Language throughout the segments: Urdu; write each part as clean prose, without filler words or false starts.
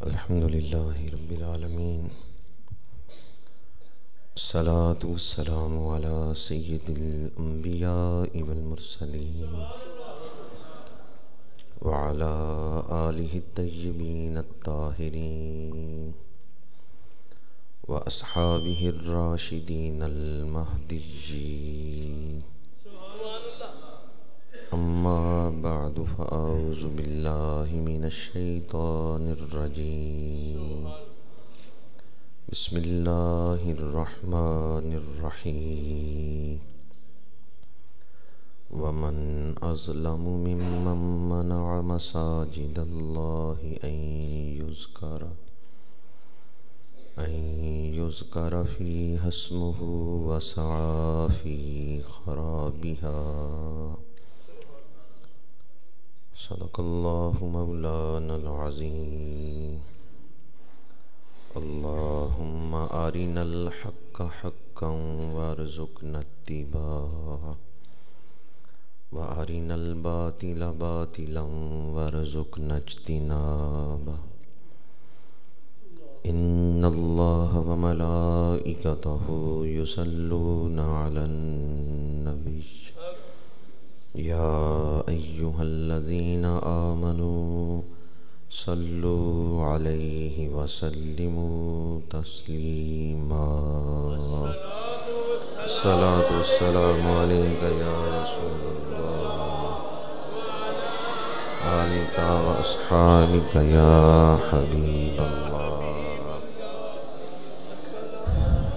الحمد للہ رب العالمین، الصلاة والسلام علی سید الانبیاء والمرسلین وعلی آلہ الطیبین الطاہرین واصحابہ الراشدین المہدیین، اما بعد فاعوذ باللہ من الشیطان الرجیم، بسم اللہ الرحمن الرحیم۔ ومن اظلم ممن منع مساجد اللہ ان یذکر فیہا اسمہ وسعی فی خرابہا، صدق اللہ مولانا العظیم۔ اللہم ارنا الحق حقا وارزقنا اتباعہ، وارنا الباطل باطلا وارزقنا اجتنابہ۔ ان اللہ وملائکتہ یصلون علی النبی، یا ایہا الذین آمنوا صلوا علیہ وسلموا تسلیما۔ الصلاة والسلام علیک یا رسول اللہ، آلک واصحابک یا حبیب اللہ۔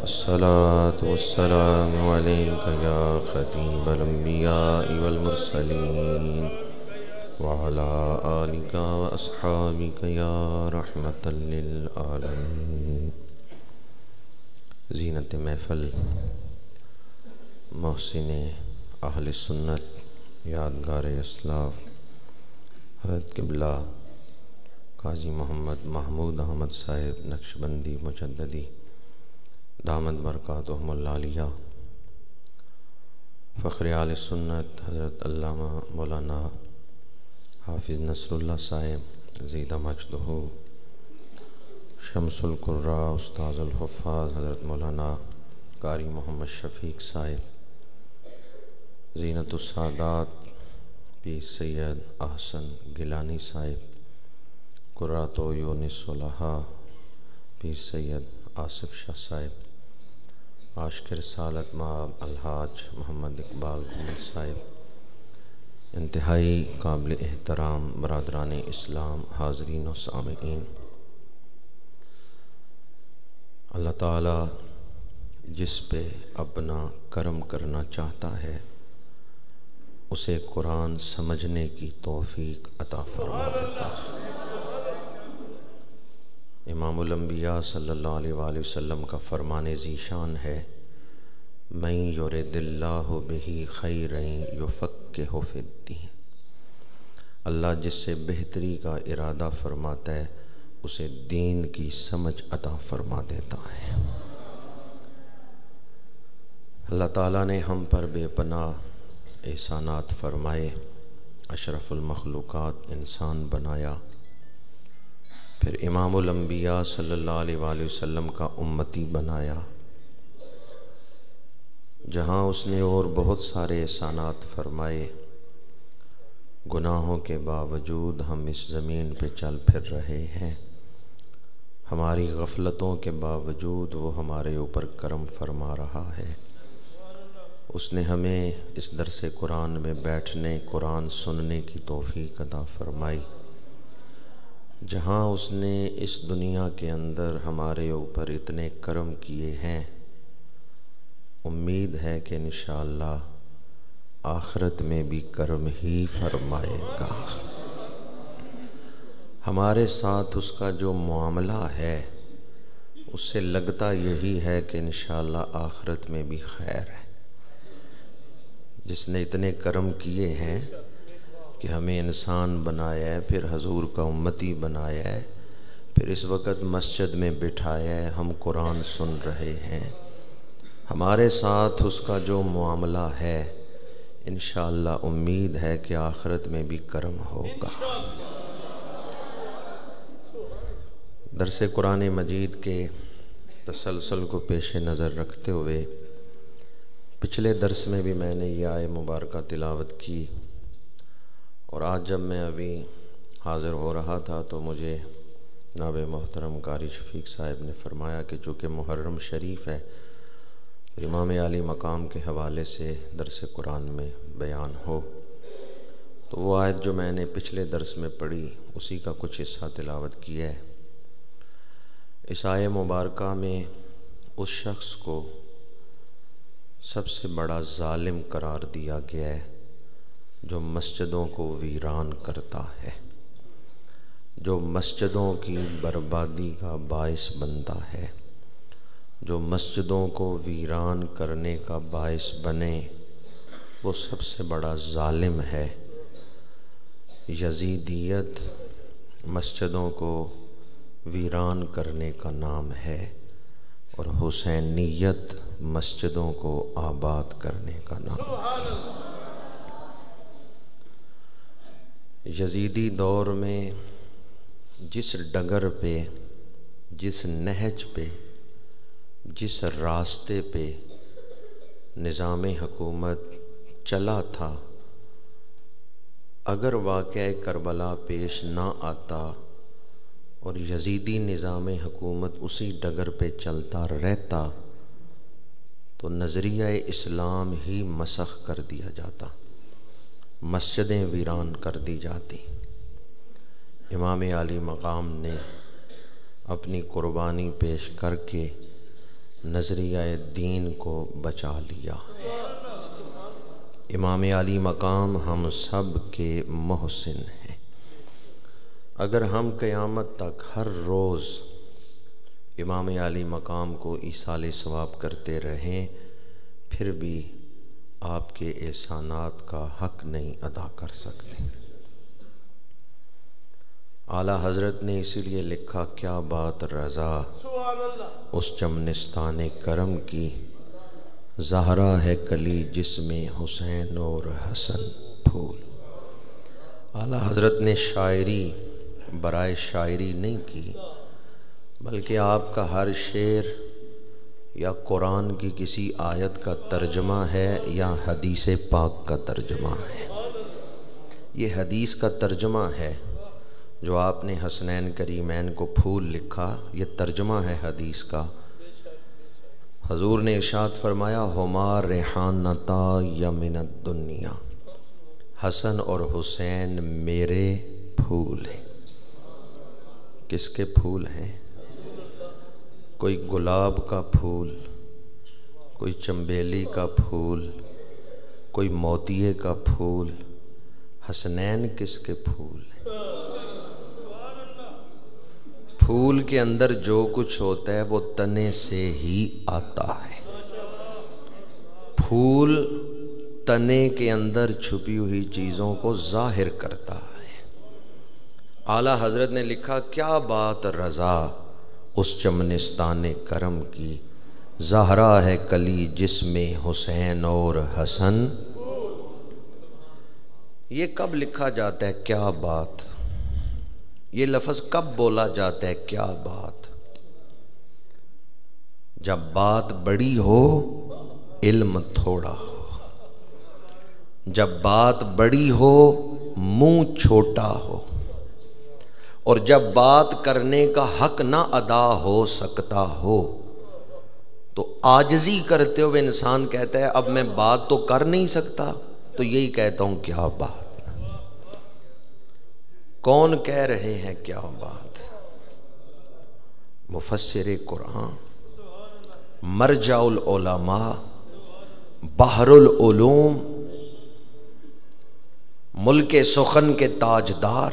الصلاة والسلام علیک یا خطیب الانبیاء والمرسلین، وعلى آلک واصحابک یا رحمة للعالمین۔ زینت محفل محسن اہل سنت، یادگار اسلاف حضرت قبلہ قاضی محمد محمود احمد صاحب نقشبندی مجددی دامت برکاتہم العالیہ، فخر اہل سنت حضرت علامہ مولانا حافظ نصر اللہ صاحب زیدہ مجدہ، شمس القراء استاذ الحفاظ حضرت مولانا قاری محمد شفیق صاحب، زینت السادات پیر سید احسن گیلانی صاحب، قرۃ عیون الصلحاء پیر سید آصف شاہ صاحب، عاشق رسالت مآب الحاج محمد اقبال گھومل صاحب، انتہائی قابل احترام برادران اسلام، حاضرین و سامعین، اللہ تعالیٰ جس پہ اپنا کرم کرنا چاہتا ہے اسے قرآن سمجھنے کی توفیق عطا فرما دیتا ہے۔ امام الانبیاء صلی اللہ علیہ وآلہ وسلم کا فرمان ذیشان ہے، من یرد اللہ بہ خیرا یفقہہ فی الدین، اللہ جس سے بہتری کا ارادہ فرماتا ہے اسے دین کی سمجھ عطا فرما دیتا ہے۔ اللہ تعالیٰ نے ہم پر بے پناہ احسانات فرمائے، اشرف المخلوقات انسان بنایا، پھر امام الانبیاء صلی اللہ علیہ وآلہ وسلم کا امتی بنایا، جہاں اس نے اور بہت سارے احسانات فرمائے، گناہوں کے باوجود ہم اس زمین پہ چل پھر رہے ہیں، ہماری غفلتوں کے باوجود وہ ہمارے اوپر کرم فرما رہا ہے۔ اس نے ہمیں اس درس قرآن میں بیٹھنے، قرآن سننے کی توفیق عطا فرمائی، جہاں اس نے اس دنیا کے اندر ہمارے اوپر اتنے کرم کیے ہیں، امید ہے کہ انشاءاللہ آخرت میں بھی کرم ہی فرمائے گا۔ ہمارے ساتھ اس کا جو معاملہ ہے اس سے لگتا یہی ہے کہ انشاءاللہ آخرت میں بھی خیر ہے۔ جس نے اتنے کرم کیے ہیں کہ ہمیں انسان بنایا ہے، پھر حضور کا امتی بنایا ہے، پھر اس وقت مسجد میں بٹھایا ہے، ہم قرآن سن رہے ہیں، ہمارے ساتھ اس کا جو معاملہ ہے انشاءاللہ امید ہے کہ آخرت میں بھی کرم ہوگا۔ درس قرآن مجید کے تسلسل کو پیش نظر رکھتے ہوئے پچھلے درس میں بھی میں نے یہ آیہ مبارکہ تلاوت کی، اور آج جب میں ابھی حاضر ہو رہا تھا تو مجھے جناب محترم قاری شفیق صاحب نے فرمایا کہ چونکہ محرم شریف ہے امام عالی مقام کے حوالے سے درس قرآن میں بیان ہو، تو وہ آیت جو میں نے پچھلے درس میں پڑھی اسی کا کچھ حصہ تلاوت کیا ہے۔ اس آیہ مبارکہ میں اس شخص کو سب سے بڑا ظالم قرار دیا گیا ہے جو مسجدوں کو ویران کرتا ہے، جو مسجدوں کی بربادی کا باعث بنتا ہے، جو مسجدوں کو ویران کرنے کا باعث بنے، وہ سب سے بڑا ظالم ہے۔ یزیدیت مسجدوں کو ویران کرنے کا نام ہے اور حسینیت مسجدوں کو آباد کرنے کا نام ہے۔ یزیدی دور میں جس ڈگر پہ، جس نہج پہ، جس راستے پہ نظام حکومت چلا تھا، اگر واقعہ کربلا پیش نہ آتا اور یزیدی نظام حکومت اسی ڈگر پہ چلتا رہتا تو نظریہ اسلام ہی مسخ کر دیا جاتا، مسجدیں ویران کر دی جاتی۔ امام عالی مقام نے اپنی قربانی پیش کر کے نظریہ دین کو بچا لیا۔ امام عالی مقام ہم سب کے محسن ہیں۔ اگر ہم قیامت تک ہر روز امام عالی مقام کو ایصال ثواب کرتے رہیں پھر بھی آپ کے احسانات کا حق نہیں ادا کر سکتے۔ اعلیٰ حضرت نے اسی لیے لکھا، کیا بات رضا اس چمنستان کرم کی، زہرا ہے کلی جس میں حسین اور حسن پھول۔ اعلیٰ حضرت نے شاعری برائے شاعری نہیں کی، بلکہ آپ کا ہر شعر یا قرآن کی کسی آیت کا ترجمہ ہے یا حدیث پاک کا ترجمہ ہے۔ یہ حدیث کا ترجمہ ہے جو آپ نے حسنین کریمین کو پھول لکھا، یہ ترجمہ ہے حدیث کا۔ حضور نے ارشاد فرمایا، ہما ریحانتا یمن الدنیا، حسن اور حسین میرے پھول ہیں۔ کس کے پھول ہیں؟ کوئی گلاب کا پھول، کوئی چنبیلی کا پھول، کوئی موتیے کا پھول، حسنین کس کے پھول ہیں؟ پھول کے اندر جو کچھ ہوتا ہے وہ تنے سے ہی آتا ہے۔ پھول تنے کے اندر چھپی ہوئی چیزوں کو ظاہر کرتا ہے۔ اعلیٰ حضرت نے لکھا، کیا بات رضا اس چمنستان کرم کی، زہرا ہے کلی جس میں حسین اور حسن۔ یہ کب لکھا جاتا ہے کیا بات؟ یہ لفظ کب بولا جاتا ہے کیا بات؟ جب بات بڑی ہو علم تھوڑا ہو، جب بات بڑی ہو منہ چھوٹا ہو، اور جب بات کرنے کا حق نہ ادا ہو سکتا ہو تو عاجزی کرتے ہوئے انسان کہتا ہے اب میں بات تو کر نہیں سکتا، تو یہی کہتا ہوں کیا بات۔ کون کہہ رہے ہیں کیا بات؟ مفسر قرآن، مرجع العلماء، بحر العلوم، ملک سخن کے تاجدار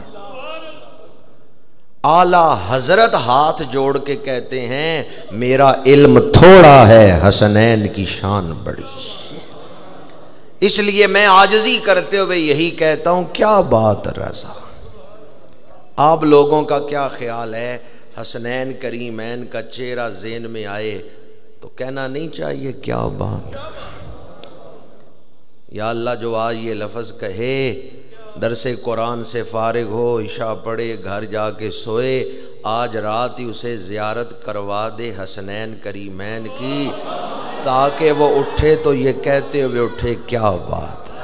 اعلیٰ حضرت ہاتھ جوڑ کے کہتے ہیں میرا علم تھوڑا ہے، حسنین کی شان بڑی، اس لیے میں عاجزی کرتے ہوئے یہی کہتا ہوں کیا بات رضا۔ آپ لوگوں کا کیا خیال ہے؟ حسنین کریمین کا چہرہ ذہن میں آئے تو کہنا نہیں چاہیے کیا بات۔ یا اللہ جو آج یہ لفظ کہے، درس قرآن سے فارغ ہو، عشاء پڑھے، گھر جا کے سوئے، آج رات ہی اسے زیارت کروا دے حسنین کریمین کی، تاکہ وہ اٹھے تو یہ کہتے ہوئے اٹھے کیا بات ہے۔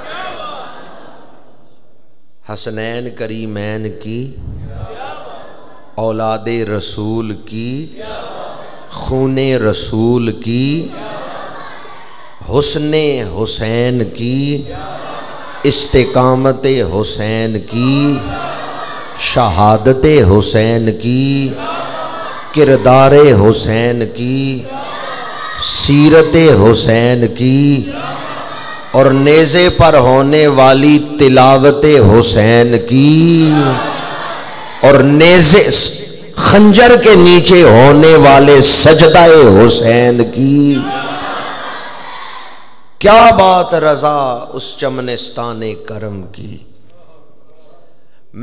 حسنین کریمین کی، اولاد رسول کی، خون رسول کی، حسن حسین کی، استقامت حسین کی، شہادت حسین کی، کردار حسین کی، سیرت حسین کی، اور نیزے پر ہونے والی تلاوت حسین کی، اور نیزے خنجر کے نیچے ہونے والے سجدہ حسین کی۔ کیا بات رضا اس چمنستان کرم کی۔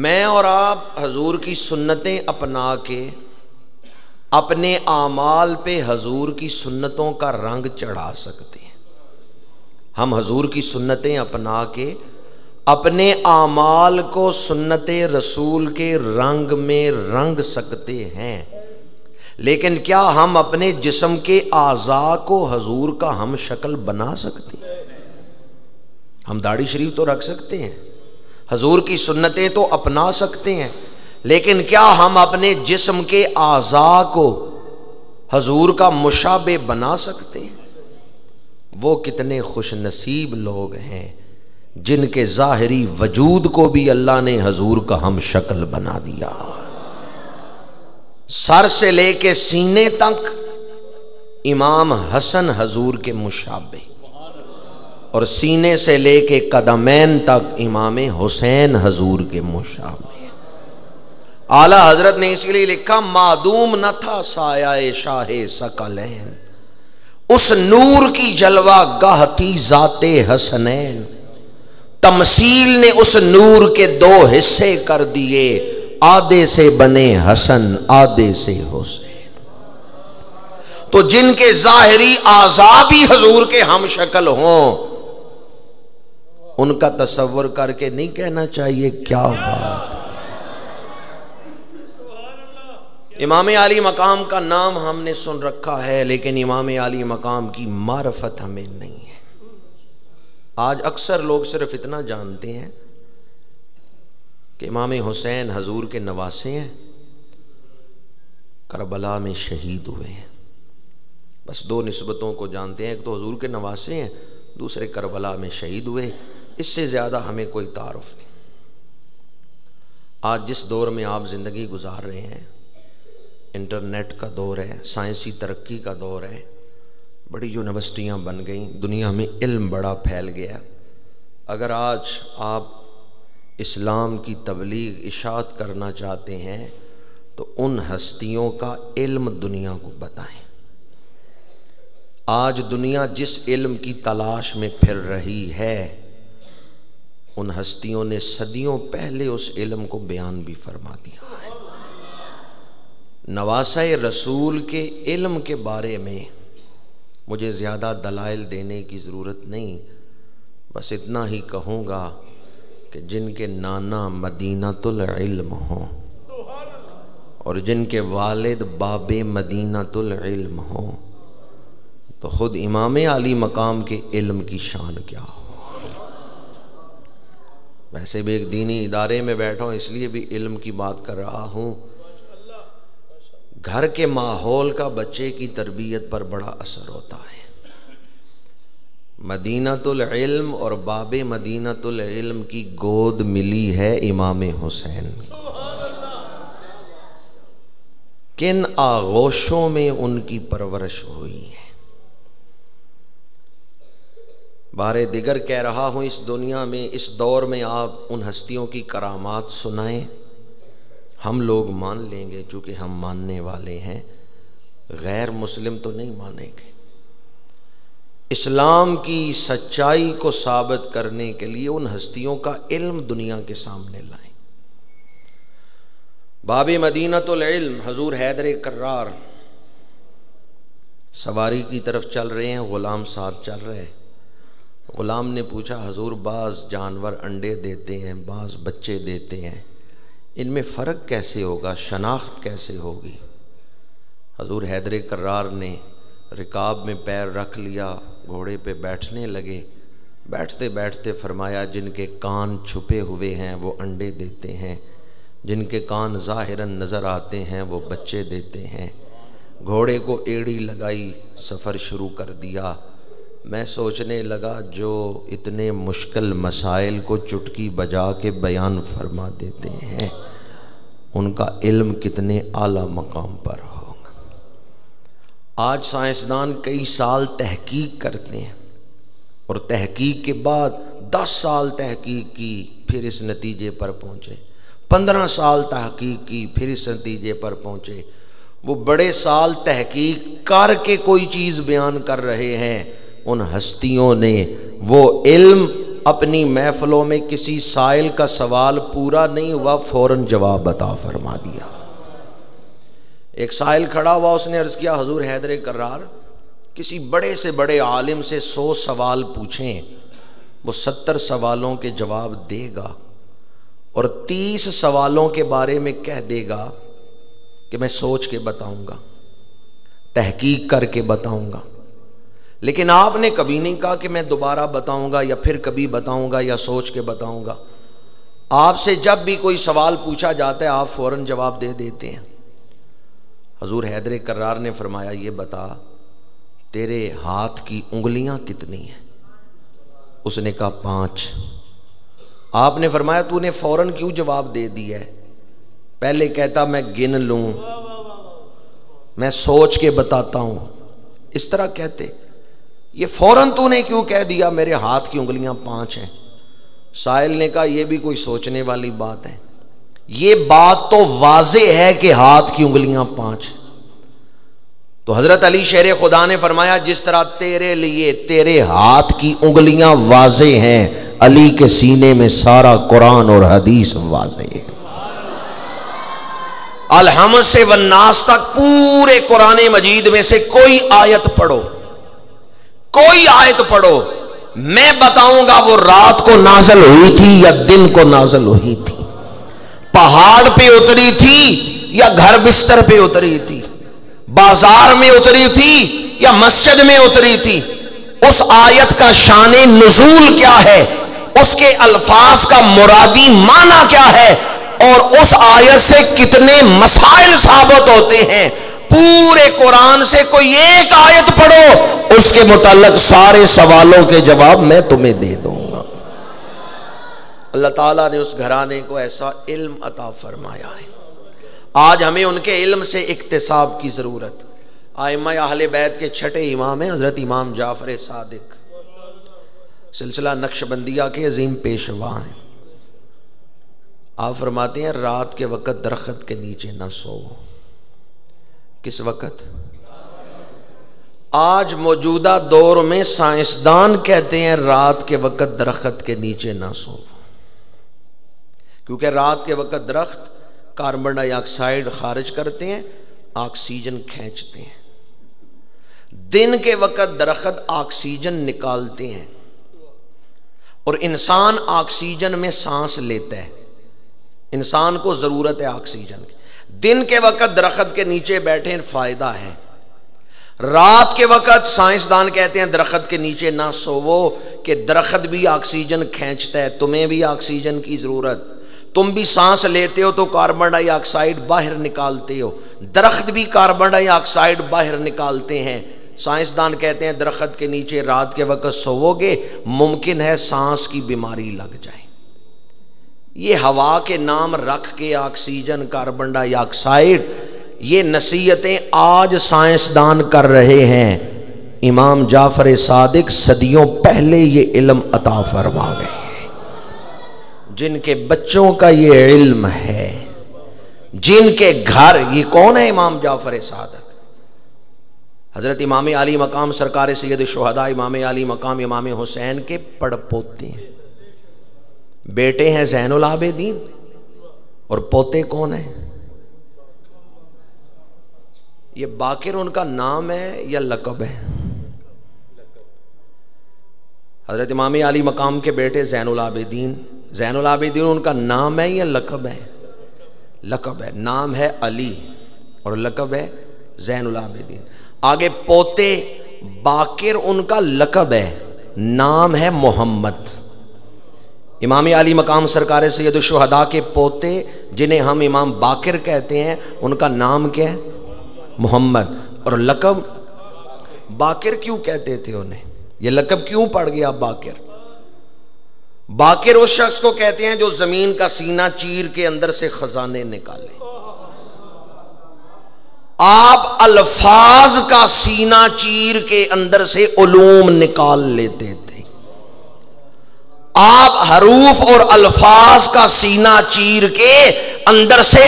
میں اور آپ حضور کی سنتیں اپنا کے اپنے اعمال پہ حضور کی سنتوں کا رنگ چڑھا سکتے ہیں۔ ہم حضور کی سنتیں اپنا کے اپنے اعمال کو سنت رسول کے رنگ میں رنگ سکتے ہیں، لیکن کیا ہم اپنے جسم کے اعضاء کو حضور کا ہم شکل بنا سکتے ہیں؟ ہم داڑھی شریف تو رکھ سکتے ہیں، حضور کی سنتیں تو اپنا سکتے ہیں، لیکن کیا ہم اپنے جسم کے اعضاء کو حضور کا مشابہ بنا سکتے ہیں؟ وہ کتنے خوش نصیب لوگ ہیں جن کے ظاہری وجود کو بھی اللہ نے حضور کا ہم شکل بنا دیا۔ سر سے لے کے سینے تک امام حسن حضور کے مشابہ، اور سینے سے لے کے قدمین تک امام حسین حضور کے مشابہ۔ اعلی حضرت نے اس لیے لکھا معدوم نہ تھا سایہ شاہ ثقلین، اس نور کی جلوہ گاہ تھی ذات حسنین، تمثیل نے اس نور کے دو حصے کر دیے، آدھے سے بنے حسن آدھے سے حسین۔ تو جن کے ظاہری اعضاء بھی حضور کے ہم شکل ہوں، ان کا تصور کر کے نہیں کہنا چاہیے کیا بات ہے۔ امام عالی مقام کا نام ہم نے سن رکھا ہے، لیکن امام عالی مقام کی معرفت ہمیں نہیں ہے۔ آج اکثر لوگ صرف اتنا جانتے ہیں کہ امام حسین حضور کے نواسے ہیں، کربلا میں شہید ہوئے ہیں، بس دو نسبتوں کو جانتے ہیں، ایک تو حضور کے نواسے ہیں، دوسرے کربلا میں شہید ہوئے، اس سے زیادہ ہمیں کوئی تعارف نہیں۔ آج جس دور میں آپ زندگی گزار رہے ہیں، انٹرنیٹ کا دور ہے، سائنسی ترقی کا دور ہے، بڑی یونیورسٹیاں بن گئیں، دنیا میں علم بڑا پھیل گیا۔ اگر آج آپ اسلام کی تبلیغ اشاعت کرنا چاہتے ہیں تو ان ہستیوں کا علم دنیا کو بتائیں۔ آج دنیا جس علم کی تلاش میں پھر رہی ہے، ان ہستیوں نے صدیوں پہلے اس علم کو بیان بھی فرما دیا ہے۔ نواسہ رسول کے علم کے بارے میں مجھے زیادہ دلائل دینے کی ضرورت نہیں، بس اتنا ہی کہوں گا کہ جن کے نانا مدینۃ العلم ہوں اور جن کے والد باب مدینۃ العلم ہوں، تو خود امام علی مقام کے علم کی شان کیا ہو۔ ویسے بھی ایک دینی ادارے میں بیٹھا ہوں، اس لیے بھی علم کی بات کر رہا ہوں۔ گھر کے ماحول کا بچے کی تربیت پر بڑا اثر ہوتا ہے۔ مدینۃ العلم اور باب مدینۃ العلم کی گود ملی ہے امام حسین کو۔ کن آغوشوں میں ان کی پرورش ہوئی ہے۔ بارے دیگر کہہ رہا ہوں، اس دنیا میں اس دور میں آپ ان ہستیوں کی کرامات سنائیں، ہم لوگ مان لیں گے چونکہ ہم ماننے والے ہیں، غیر مسلم تو نہیں مانیں گے۔ اسلام کی سچائی کو ثابت کرنے کے لیے ان ہستیوں کا علم دنیا کے سامنے لائیں۔ باب مدینۃ العلم حضور حیدر کرار سواری کی طرف چل رہے ہیں، غلام ساتھ چل رہے ہیں۔ غلام نے پوچھا حضور بعض جانور انڈے دیتے ہیں، بعض بچے دیتے ہیں، ان میں فرق کیسے ہوگا، شناخت کیسے ہوگی؟ حضور حیدر کرار نے رکاب میں پیر رکھ لیا، گھوڑے پہ بیٹھنے لگے، بیٹھتے بیٹھتے فرمایا جن کے کان چھپے ہوئے ہیں وہ انڈے دیتے ہیں، جن کے کان ظاہراً نظر آتے ہیں وہ بچے دیتے ہیں۔ گھوڑے کو ایڑی لگائی، سفر شروع کر دیا۔ میں سوچنے لگا جو اتنے مشکل مسائل کو چٹکی بجا کے بیان فرما دیتے ہیں ان کا علم کتنے اعلیٰ مقام پر ہوگا۔ آج سائنسدان کئی سال تحقیق کرتے ہیں اور تحقیق کے بعد 10 سال تحقیق کی پھر اس نتیجے پر پہنچے، 15 سال تحقیق کی پھر اس نتیجے پر پہنچے۔ وہ بڑے سال تحقیق کر کے کوئی چیز بیان کر رہے ہیں، ان ہستیوں نے وہ علم اپنی محفلوں میں کسی سائل کا سوال پورا نہیں ہوا فوراً جواب عطا فرما دیا۔ ایک سائل کھڑا ہوا، اس نے عرض کیا حضور حیدر کرار کسی بڑے سے بڑے عالم سے 100 سوال پوچھیں، وہ 70 سوالوں کے جواب دے گا اور 30 سوالوں کے بارے میں کہہ دے گا کہ میں سوچ کے بتاؤں گا، تحقیق کر کے بتاؤں گا۔ لیکن آپ نے کبھی نہیں کہا کہ میں دوبارہ بتاؤں گا یا پھر کبھی بتاؤں گا یا سوچ کے بتاؤں گا۔ آپ سے جب بھی کوئی سوال پوچھا جاتا ہے آپ فوراً جواب دے دیتے ہیں۔ حضور حیدر کرار نے فرمایا یہ بتا تیرے ہاتھ کی انگلیاں کتنی ہیں؟ اس نے کہا 5۔ آپ نے فرمایا تو نے فوراً کیوں جواب دے دیا ہے؟ پہلے کہتا میں گن لوں، میں سوچ کے بتاتا ہوں، اس طرح کہتے، یہ فوراً تو نے کیوں کہہ دیا میرے ہاتھ کی انگلیاں 5 ہیں؟ سائل نے کہا یہ بھی کوئی سوچنے والی بات ہے، یہ بات تو واضح ہے کہ ہاتھ کی انگلیاں 5 ہیں۔ تو حضرت علی شیر خدا نے فرمایا جس طرح تیرے لیے تیرے ہاتھ کی انگلیاں واضح ہیں، علی کے سینے میں سارا قرآن اور حدیث واضح ہے۔ الحمد سے والناس تک پورے قرآن مجید میں سے کوئی آیت پڑھو، کوئی آیت پڑھو، میں بتاؤں گا وہ رات کو نازل ہوئی تھی یا دن کو نازل ہوئی تھی، پہاڑ پہ اتری تھی یا گھر بستر پہ اتری تھی، بازار میں اتری تھی یا مسجد میں اتری تھی، اس آیت کا شان نزول کیا ہے، اس کے الفاظ کا مرادی معنی کیا ہے، اور اس آیت سے کتنے مسائل ثابت ہوتے ہیں۔ پورے قرآن سے کوئی ایک آیت پڑھو، اس کے متعلق سارے سوالوں کے جواب میں تمہیں دے دوں گا۔ اللہ تعالیٰ نے اس گھرانے کو ایسا علم عطا فرمایا ہے۔ آج ہمیں ان کے علم سے اکتساب کی ضرورت۔ ائمہ اہل بیت کے چھٹے امام ہیں حضرت امام جعفر صادق، سلسلہ نقشبندیہ کے عظیم پیشوا ہیں۔ آپ فرماتے ہیں رات کے وقت درخت کے نیچے نہ سو۔ کس وقت؟ آج موجودہ دور میں سائنسدان کہتے ہیں رات کے وقت درخت کے نیچے نہ سو، کیونکہ رات کے وقت درخت کاربن ڈائی آکسائڈ خارج کرتے ہیں، آکسیجن کھینچتے ہیں۔ دن کے وقت درخت آکسیجن نکالتے ہیں اور انسان آکسیجن میں سانس لیتا ہے، انسان کو ضرورت ہے آکسیجن کی۔ دن کے وقت درخت کے نیچے بیٹھے فائدہ ہے، رات کے وقت سائنسدان کہتے ہیں درخت کے نیچے نہ سوو کہ درخت بھی آکسیجن کھینچتا ہے، تمہیں بھی آکسیجن کی ضرورت، تم بھی سانس لیتے ہو تو کاربن ڈائی آکسائڈ باہر نکالتے ہو، درخت بھی کاربن ڈائی آکسائڈ باہر نکالتے ہیں۔ سائنسدان کہتے ہیں درخت کے نیچے رات کے وقت سوو گے ممکن ہے سانس کی بیماری لگ جائے۔ یہ ہوا کے نام رکھ کے آکسیجن، کاربن ڈائی آکسائڈ، یہ نصیحتیں آج سائنسدان کر رہے ہیں۔ امام جعفر صادق صدیوں پہلے یہ علم عطا فرما گئے ہیں۔ جن کے بچوں کا یہ علم ہے، جن کے گھر، یہ کون ہے امام جعفر صادق؟ حضرت امام علی مقام سرکار سید الشہداء امام علی مقام امام حسین کے پڑ پوتے ہیں۔ بیٹے ہیں زین العابدین اور پوتے کون ہیں؟ یہ باقر ان کا نام ہے یا لقب ہے؟ حضرت امام علی مقام کے بیٹے زین العابدین، زین العابدین ان کا نام ہے یا لقب ہے؟ لقب ہے، نام ہے علی اور لقب ہے زین العابدین۔ آگے پوتے باقر ان کا لقب ہے، نام ہے محمد۔ امام علی مقام سرکار سید الشہداء کے پوتے جنہیں ہم امام باقر کہتے ہیں، ان کا نام کیا ہے؟ محمد۔ اور لقب باقر کیوں کہتے تھے انہیں؟ یہ لقب کیوں پڑ گیا باقر؟ باقر اس شخص کو کہتے ہیں جو زمین کا سینہ چیر کے اندر سے خزانے نکالے۔ آپ الفاظ کا سینہ چیر کے اندر سے علوم نکال لیتے تھے۔ آپ حروف اور الفاظ کا سینہ چیر کے اندر سے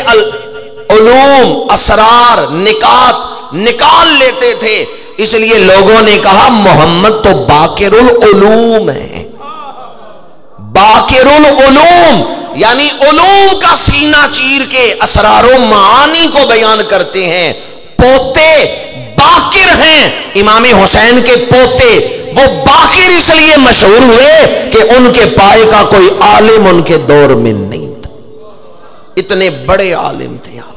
علوم، اسرار، نکات نکال لیتے تھے۔ اس لیے لوگوں نے کہا محمد تو باقر العلوم ہے۔ باقر العلوم یعنی علوم کا سینہ چیر کے اسرار و معانی کو بیان کرتے ہیں۔ پوتے باقر ہیں، امام حسین کے پوتے، وہ باقر اس لیے مشہور ہوئے کہ ان کے پائے کا کوئی عالم ان کے دور میں نہیں تھا، اتنے بڑے عالم تھے آپ۔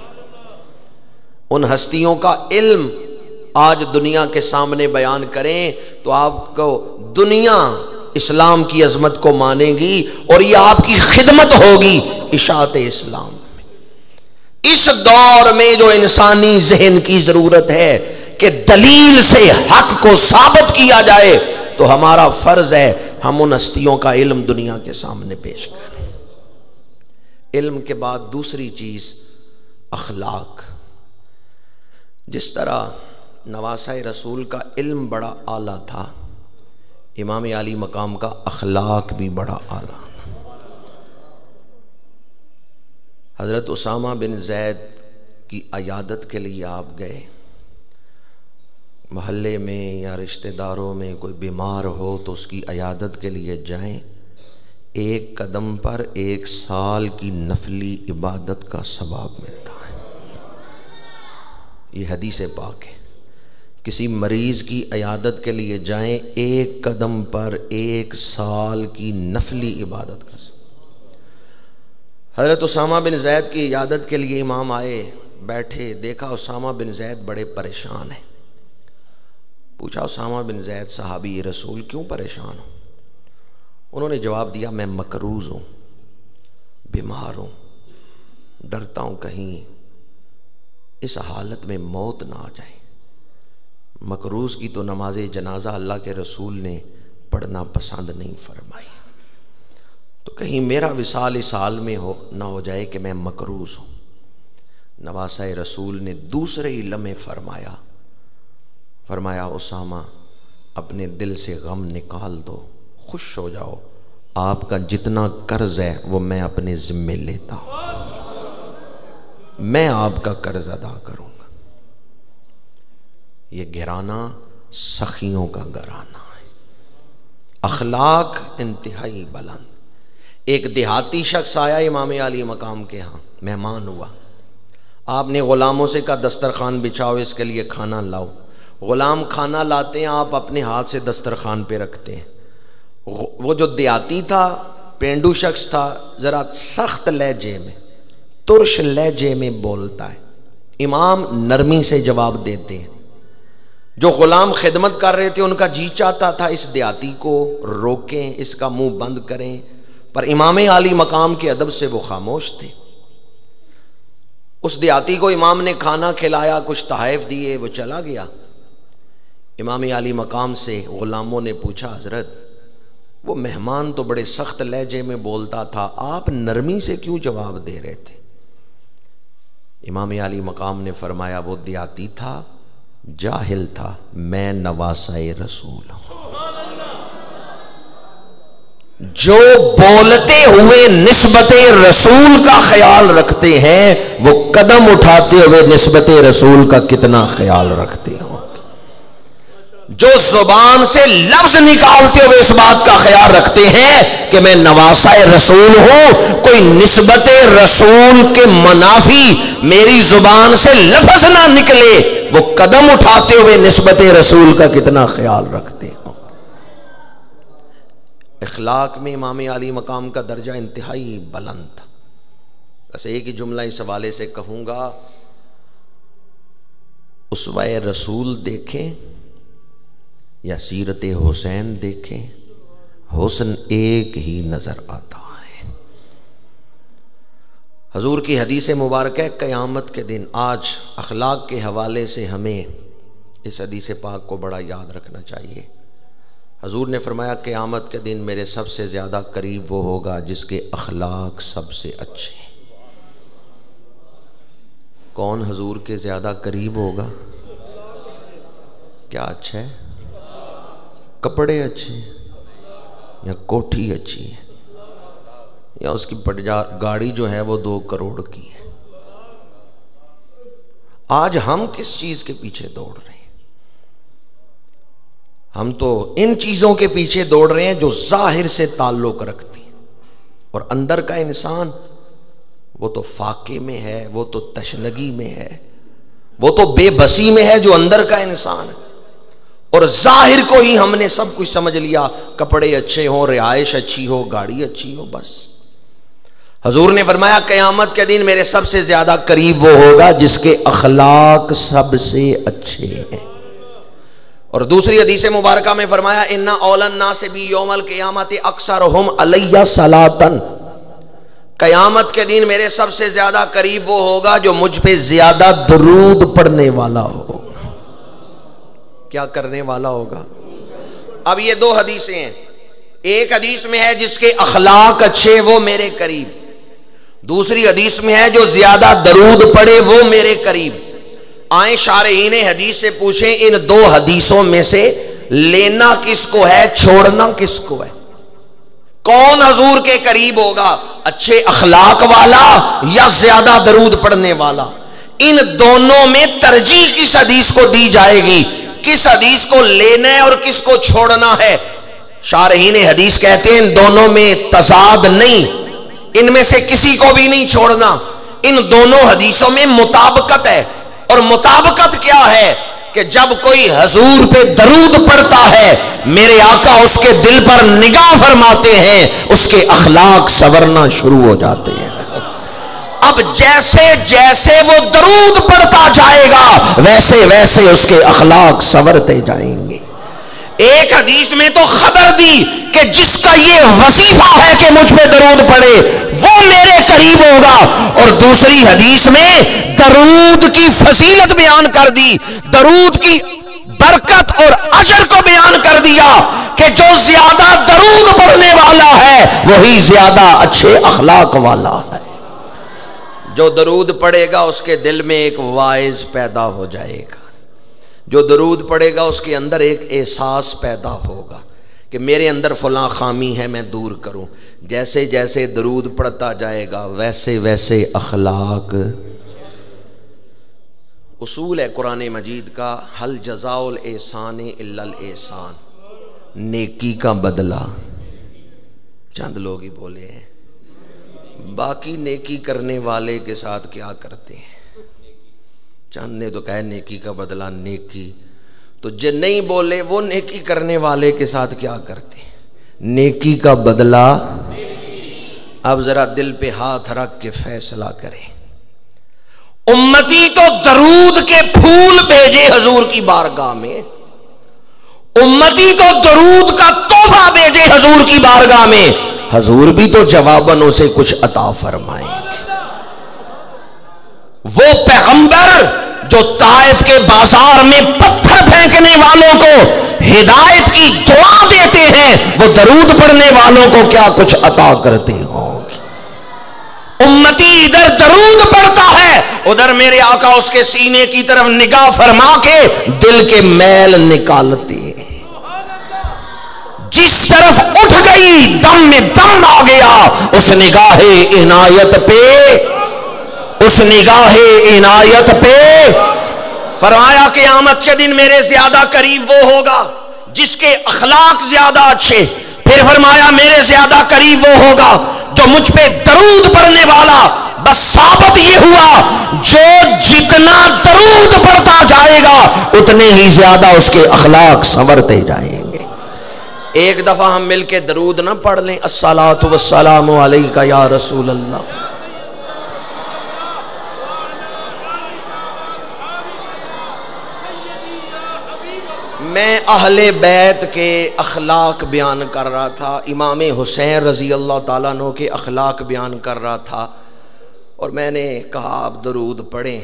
ان ہستیوں کا علم آج دنیا کے سامنے بیان کریں تو آپ کو دنیا اسلام کی عظمت کو مانے گی اور یہ آپ کی خدمت ہوگی اشاعت اسلام میں۔ اس دور میں جو انسانی ذہن کی ضرورت ہے کہ دلیل سے حق کو ثابت کیا جائے، تو ہمارا فرض ہے ہم ان ہستیوں کا علم دنیا کے سامنے پیش کریں۔ علم کے بعد دوسری چیز اخلاق۔ جس طرح نواسہ رسول کا علم بڑا اعلیٰ تھا، امام علی مقام کا اخلاق بھی بڑا اعلیٰ۔ حضرت اسامہ بن زید کی عیادت کے لیے آپ گئے، محلے میں یا رشتہ داروں میں کوئی بیمار ہو تو اس کی عیادت کے لیے جائیں، ایک قدم پر 1 سال کی نفلی عبادت کا ثواب ملتا ہے۔ یہ حدیث پاک ہے۔ کسی مریض کی عیادت کے لیے جائیں، 1 قدم پر 1 سال کی نفلی عبادت کا ثواب۔ حضرت اسامہ بن زید کی عیادت کے لیے امام آئے، بیٹھے، دیکھا اسامہ بن زید بڑے پریشان ہیں۔ پوچھا اسامہ بن زید صحابی رسول کیوں پریشان ہو؟ انہوں نے جواب دیا میں مقروض ہوں، بیمار ہوں، ڈرتا ہوں کہیں اس حالت میں موت نہ آ جائے۔ مقروض کی تو نماز جنازہ اللہ کے رسول نے پڑھنا پسند نہیں فرمائی، تو کہیں میرا وصال اس حال میں نہ ہو جائے کہ میں مقروض ہوں۔ نواسہ رسول نے دوسرے ہی لمحے فرمایا اسامہ اپنے دل سے غم نکال دو، خوش ہو جاؤ، آپ کا جتنا قرض ہے وہ میں اپنے ذمے لیتا ہوں، میں آپ کا قرض ادا کروں گا۔ یہ گھرانہ سخیوں کا گھرانہ ہے، اخلاق انتہائی بلند۔ ایک دیہاتی شخص آیا امام علی مقام کے ہاں، مہمان ہوا، آپ نے غلاموں سے کہا دسترخوان بچھاؤ، اس کے لیے کھانا لاؤ۔ غلام کھانا لاتے ہیں، آپ اپنے ہاتھ سے دسترخوان پہ رکھتے ہیں۔ وہ جو دیہاتی تھا، پینڈو شخص تھا، ذرا سخت لہجے میں، ترش لہجے میں بولتا ہے۔ امام نرمی سے جواب دیتے ہیں۔ جو غلام خدمت کر رہے تھے ان کا جی چاہتا تھا اس دیہاتی کو روکیں، اس کا منہ بند کریں، پر امام علی مقام کے ادب سے وہ خاموش تھے۔ اس دیہاتی کو امام نے کھانا کھلایا، کچھ تحائف دیے، وہ چلا گیا۔ امام علی مقام سے غلاموں نے پوچھا حضرت وہ مہمان تو بڑے سخت لہجے میں بولتا تھا، آپ نرمی سے کیوں جواب دے رہے تھے؟ امام علی مقام نے فرمایا وہ دیہاتی تھا، جاہل تھا، میں نواسہ رسول ہوں۔ جو بولتے ہوئے نسبت رسول کا خیال رکھتے ہیں وہ قدم اٹھاتے ہوئے نسبت رسول کا کتنا خیال رکھتے ہوں۔ جو زبان سے لفظ نکالتے ہوئے اس بات کا خیال رکھتے ہیں کہ میں نواسہ رسول ہوں، کوئی نسبت رسول کے منافی میری زبان سے لفظ نہ نکلے، وہ قدم اٹھاتے ہوئے نسبت رسول کا کتنا خیال رکھتے ہوں۔ اخلاق میں امام علی مقام کا درجہ انتہائی بلند تھا۔ بس ایک ہی جملہ اس حوالے سے کہوں گا، اسوہ رسول دیکھیں یا سیرت حسین دیکھیں، حسن ایک ہی نظر آتا ہے۔ حضور کی حدیث مبارکہ ہے قیامت کے دن، آج اخلاق کے حوالے سے ہمیں اس حدیث پاک کو بڑا یاد رکھنا چاہیے۔ حضور نے فرمایا قیامت کے دن میرے سب سے زیادہ قریب وہ ہوگا جس کے اخلاق سب سے اچھے ہیں۔ کون حضور کے زیادہ قریب ہوگا؟ کیا اچھا ہے؟ کپڑے اچھے یا کوٹھی اچھی ہے یا اس کی گاڑی جو ہے وہ 2 کروڑ کی ہے؟ آج ہم کس چیز کے پیچھے دوڑ رہے ہیں؟ ہم تو ان چیزوں کے پیچھے دوڑ رہے ہیں جو ظاہر سے تعلق رکھتی ہیں، اور اندر کا انسان وہ تو فاقے میں ہے، وہ تو تشنگی میں ہے، وہ تو بے بسی میں ہے جو اندر کا انسان ہے، اور ظاہر کو ہی ہم نے سب کچھ سمجھ لیا، کپڑے اچھے ہوں، رہائش اچھی ہو، گاڑی اچھی ہو، بس۔ حضور نے فرمایا قیامت کے دن میرے سب سے زیادہ قریب وہ ہوگا جس کے اخلاق سب سے اچھے ہیں۔ اور دوسری حدیث مبارکہ میں فرمایا ان اول الناس بی یوم القیامت اکثرہم علی صلاۃً، قیامت کے دن میرے سب سے زیادہ قریب وہ ہوگا جو مجھ پہ زیادہ درود پڑھنے والا ہوگا۔ کیا کرنے والا ہوگا؟ اب یہ 2 حدیثیں ہیں، ایک حدیث میں ہے جس کے اخلاق اچھے وہ میرے قریب، دوسری حدیث میں ہے جو زیادہ درود پڑھے وہ میرے قریب۔ آئیں شارحین حدیث سے پوچھیں ان 2 حدیثوں میں سے لینا کس کو ہے، چھوڑنا کس کو ہے؟ کون حضور کے قریب ہوگا، اچھے اخلاق والا یا زیادہ درود پڑھنے والا؟ ان دونوں میں ترجیح کس حدیث کو دی جائے گی، کس حدیث کو لینا ہے اور کس کو چھوڑنا ہے؟ شارحین حدیث کہتے ہیں ان دونوں میں تضاد نہیں، ان میں سے کسی کو بھی نہیں چھوڑنا، ان دونوں حدیثوں میں مطابقت ہے۔ اور مطابقت کیا ہے کہ جب کوئی حضور پہ درود پڑھتا ہے میرے آقا اس کے دل پر نگاہ فرماتے ہیں، اس کے اخلاق سنورنا شروع ہو جاتے ہیں۔ اب جیسے جیسے وہ درود پڑھتا جائے گا ویسے ویسے اس کے اخلاق سنورتے جائیں گے۔ ایک حدیث میں تو خبر دی کہ جس کا یہ وظیفہ ہے کہ مجھ پہ درود پڑھے وہ میرے قریب ہوگا، اور دوسری حدیث میں درود کی فضیلت بیان کر دی، درود کی برکت اور اجر کو بیان کر دیا کہ جو زیادہ درود پڑھنے والا ہے وہی زیادہ اچھے اخلاق والا ہے۔ جو درود پڑھے گا اس کے دل میں ایک واعظ پیدا ہو جائے گا، جو درود پڑھے گا اس کے اندر ایک احساس پیدا ہوگا کہ میرے اندر فلاں خامی ہے میں دور کروں۔ جیسے جیسے درود پڑھتا جائے گا ویسے ویسے اخلاق۔ اصول ہے قرآن مجید کا، حل جزاء الاحسان الا الاحسان، نیکی کا بدلہ، چند لوگ ہی بولے ہیں، باقی نیکی کرنے والے کے ساتھ کیا کرتے ہیں؟ چند نے تو کہا نیکی کا بدلہ نیکی، تو جو نہیں بولے وہ نیکی کرنے والے کے ساتھ کیا کرتے ہیں؟ نیکی کا بدلہ۔ اب ذرا دل پہ ہاتھ رکھ کے فیصلہ کریں، امتی تو درود کے پھول بھیجے حضور کی بارگاہ میں، امتی تو درود کا تحفہ بھیجے حضور کی بارگاہ میں، حضور بھی تو جواباً اسے کچھ عطا فرمائیں گے۔ وہ پیغمبر جو طائف کے بازار میں پتھر پھینکنے والوں کو ہدایت کی دعا دیتے ہیں وہ درود پڑھنے والوں کو کیا کچھ عطا کرتے ہوں گے۔ امتی ادھر درود پڑھتا ہے، ادھر میرے آقا اس کے سینے کی طرف نگاہ فرما کے دل کے میل نکالتے ہیں۔ جس طرف اٹھ گئی دم میں دم آ گیا، اس نگاہ عنایت پہ، اس نگاہ عنایت پہ فرمایا قیامت کے دن میرے زیادہ قریب وہ ہوگا جس کے اخلاق زیادہ اچھے، پھر فرمایا میرے زیادہ قریب وہ ہوگا جو مجھ پہ درود پڑھنے والا۔ بس ثابت یہ ہوا جو جتنا درود پڑھتا جائے گا اتنے ہی زیادہ اس کے اخلاق سنورتے جائیں گے۔ ایک دفعہ ہم مل کے درود نہ پڑھ لیں، الصلاۃ والسلام علیکہ یا رسول اللہ۔ میں اہل بیت کے اخلاق بیان کر رہا تھا، امام حسین رضی اللہ تعالیٰ عنہ کے اخلاق بیان کر رہا تھا، اور میں نے کہا آپ درود پڑھیں،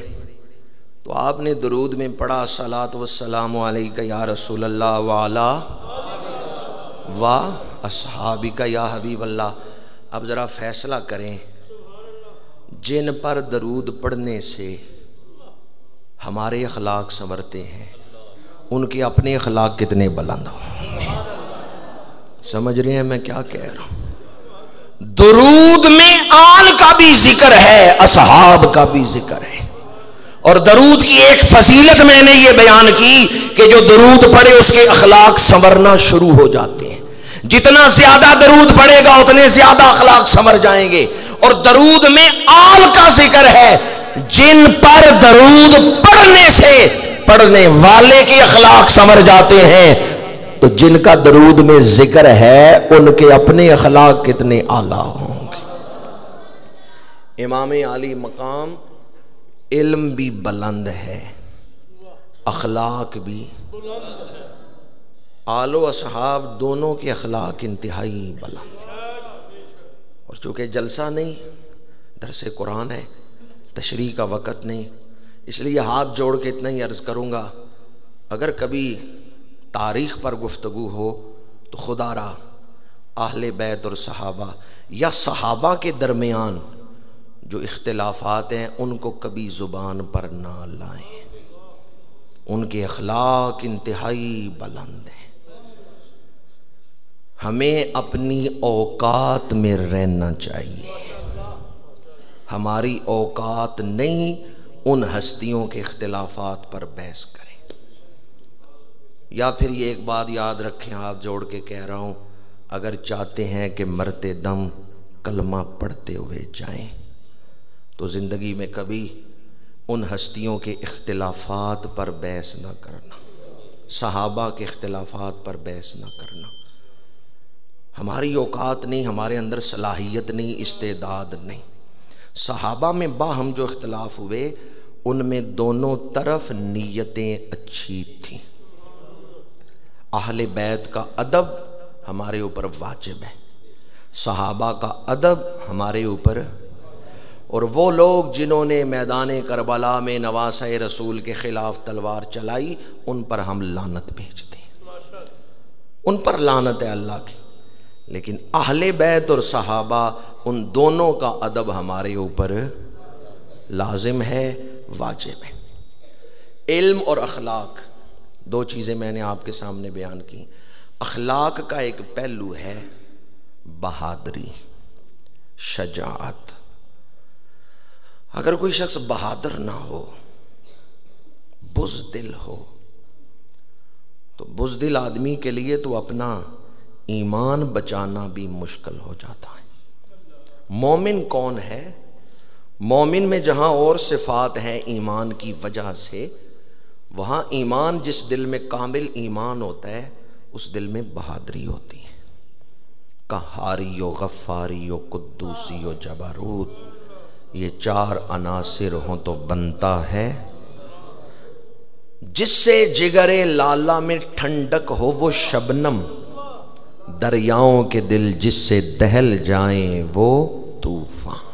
تو آپ نے درود میں پڑھا صلاۃ والسلام علیک یا رسول اللہ وعلا و اصحابک یا حبیب اللہ۔ اب ذرا فیصلہ کریں، جن پر درود پڑھنے سے ہمارے اخلاق سنورتے ہیں ان کے اپنے اخلاق کتنے بلند ہوں گے؟ سمجھ رہے ہیں میں کیا کہہ رہا ہوں؟ درود میں آل کا بھی ذکر ہے، اصحاب کا بھی ذکر ہے، اور درود کی ایک فضیلت میں نے یہ بیان کی کہ جو درود پڑھے اس کے اخلاق سنورنا شروع ہو جاتے ہیں۔ جتنا زیادہ درود پڑھے گا اتنے زیادہ اخلاق سنور جائیں گے۔ اور درود میں آل کا ذکر ہے، جن پر درود پڑھنے سے پڑھنے والے کے اخلاق سنور جاتے ہیں، تو جن کا درود میں ذکر ہے ان کے اپنے اخلاق کتنے اعلیٰ ہوں گے۔ امام عالی مقام، علم بھی بلند ہے، اخلاق بھی بلند ہے، آل و اصحاب دونوں کے اخلاق انتہائی بلند ہیں۔ اور چونکہ جلسہ نہیں، درس قرآن ہے، تشریح کا وقت نہیں، اس لیے ہاتھ جوڑ کے اتنا ہی عرض کروں گا، اگر کبھی تاریخ پر گفتگو ہو تو خدا را اہل بیت اور صحابہ یا صحابہ کے درمیان جو اختلافات ہیں ان کو کبھی زبان پر نہ لائیں، ان کے اخلاق انتہائی بلند ہیں۔ ہمیں اپنی اوقات میں رہنا چاہیے، ہماری اوقات نہیں ان ہستیوں کے اختلافات پر بحث کریں۔ یا پھر یہ ایک بات یاد رکھیں، ہاتھ جوڑ کے کہہ رہا ہوں، اگر چاہتے ہیں کہ مرتے دم کلمہ پڑھتے ہوئے جائیں تو زندگی میں کبھی ان ہستیوں کے اختلافات پر بحث نہ کرنا، صحابہ کے اختلافات پر بحث نہ کرنا۔ ہماری اوقات نہیں، ہمارے اندر صلاحیت نہیں، استعداد نہیں۔ صحابہ میں باہم جو اختلاف ہوئے ان میں دونوں طرف نیتیں اچھی تھیں۔ اہل بیت کا ادب ہمارے اوپر واجب ہے، صحابہ کا ادب ہمارے اوپر، اور وہ لوگ جنہوں نے میدان کربلا میں نواسہ رسول کے خلاف تلوار چلائی ان پر ہم لعنت بھیجتے ہیں، ان پر لعنت ہے اللہ کی۔ لیکن اہل بیت اور صحابہ ان دونوں کا ادب ہمارے اوپر لازم ہے، واجب ہے۔ علم اور اخلاق دو چیزیں میں نے آپ کے سامنے بیان کی۔ اخلاق کا ایک پہلو ہے بہادری، شجاعت۔ اگر کوئی شخص بہادر نہ ہو، بزدل ہو، تو بزدل آدمی کے لیے تو اپنا ایمان بچانا بھی مشکل ہو جاتا ہے۔ مومن کون ہے؟ مومن میں جہاں اور صفات ہیں ایمان کی وجہ سے، وہاں ایمان جس دل میں کامل ایمان ہوتا ہے اس دل میں بہادری ہوتی ہے۔ قہاری و غفاری و قدوسی و جبروت، یہ چار عناصر ہوں تو بنتا ہے۔ جس سے جگر لالا میں ٹھنڈک ہو وہ شبنم، دریاؤں کے دل جس سے دہل جائیں وہ طوفان،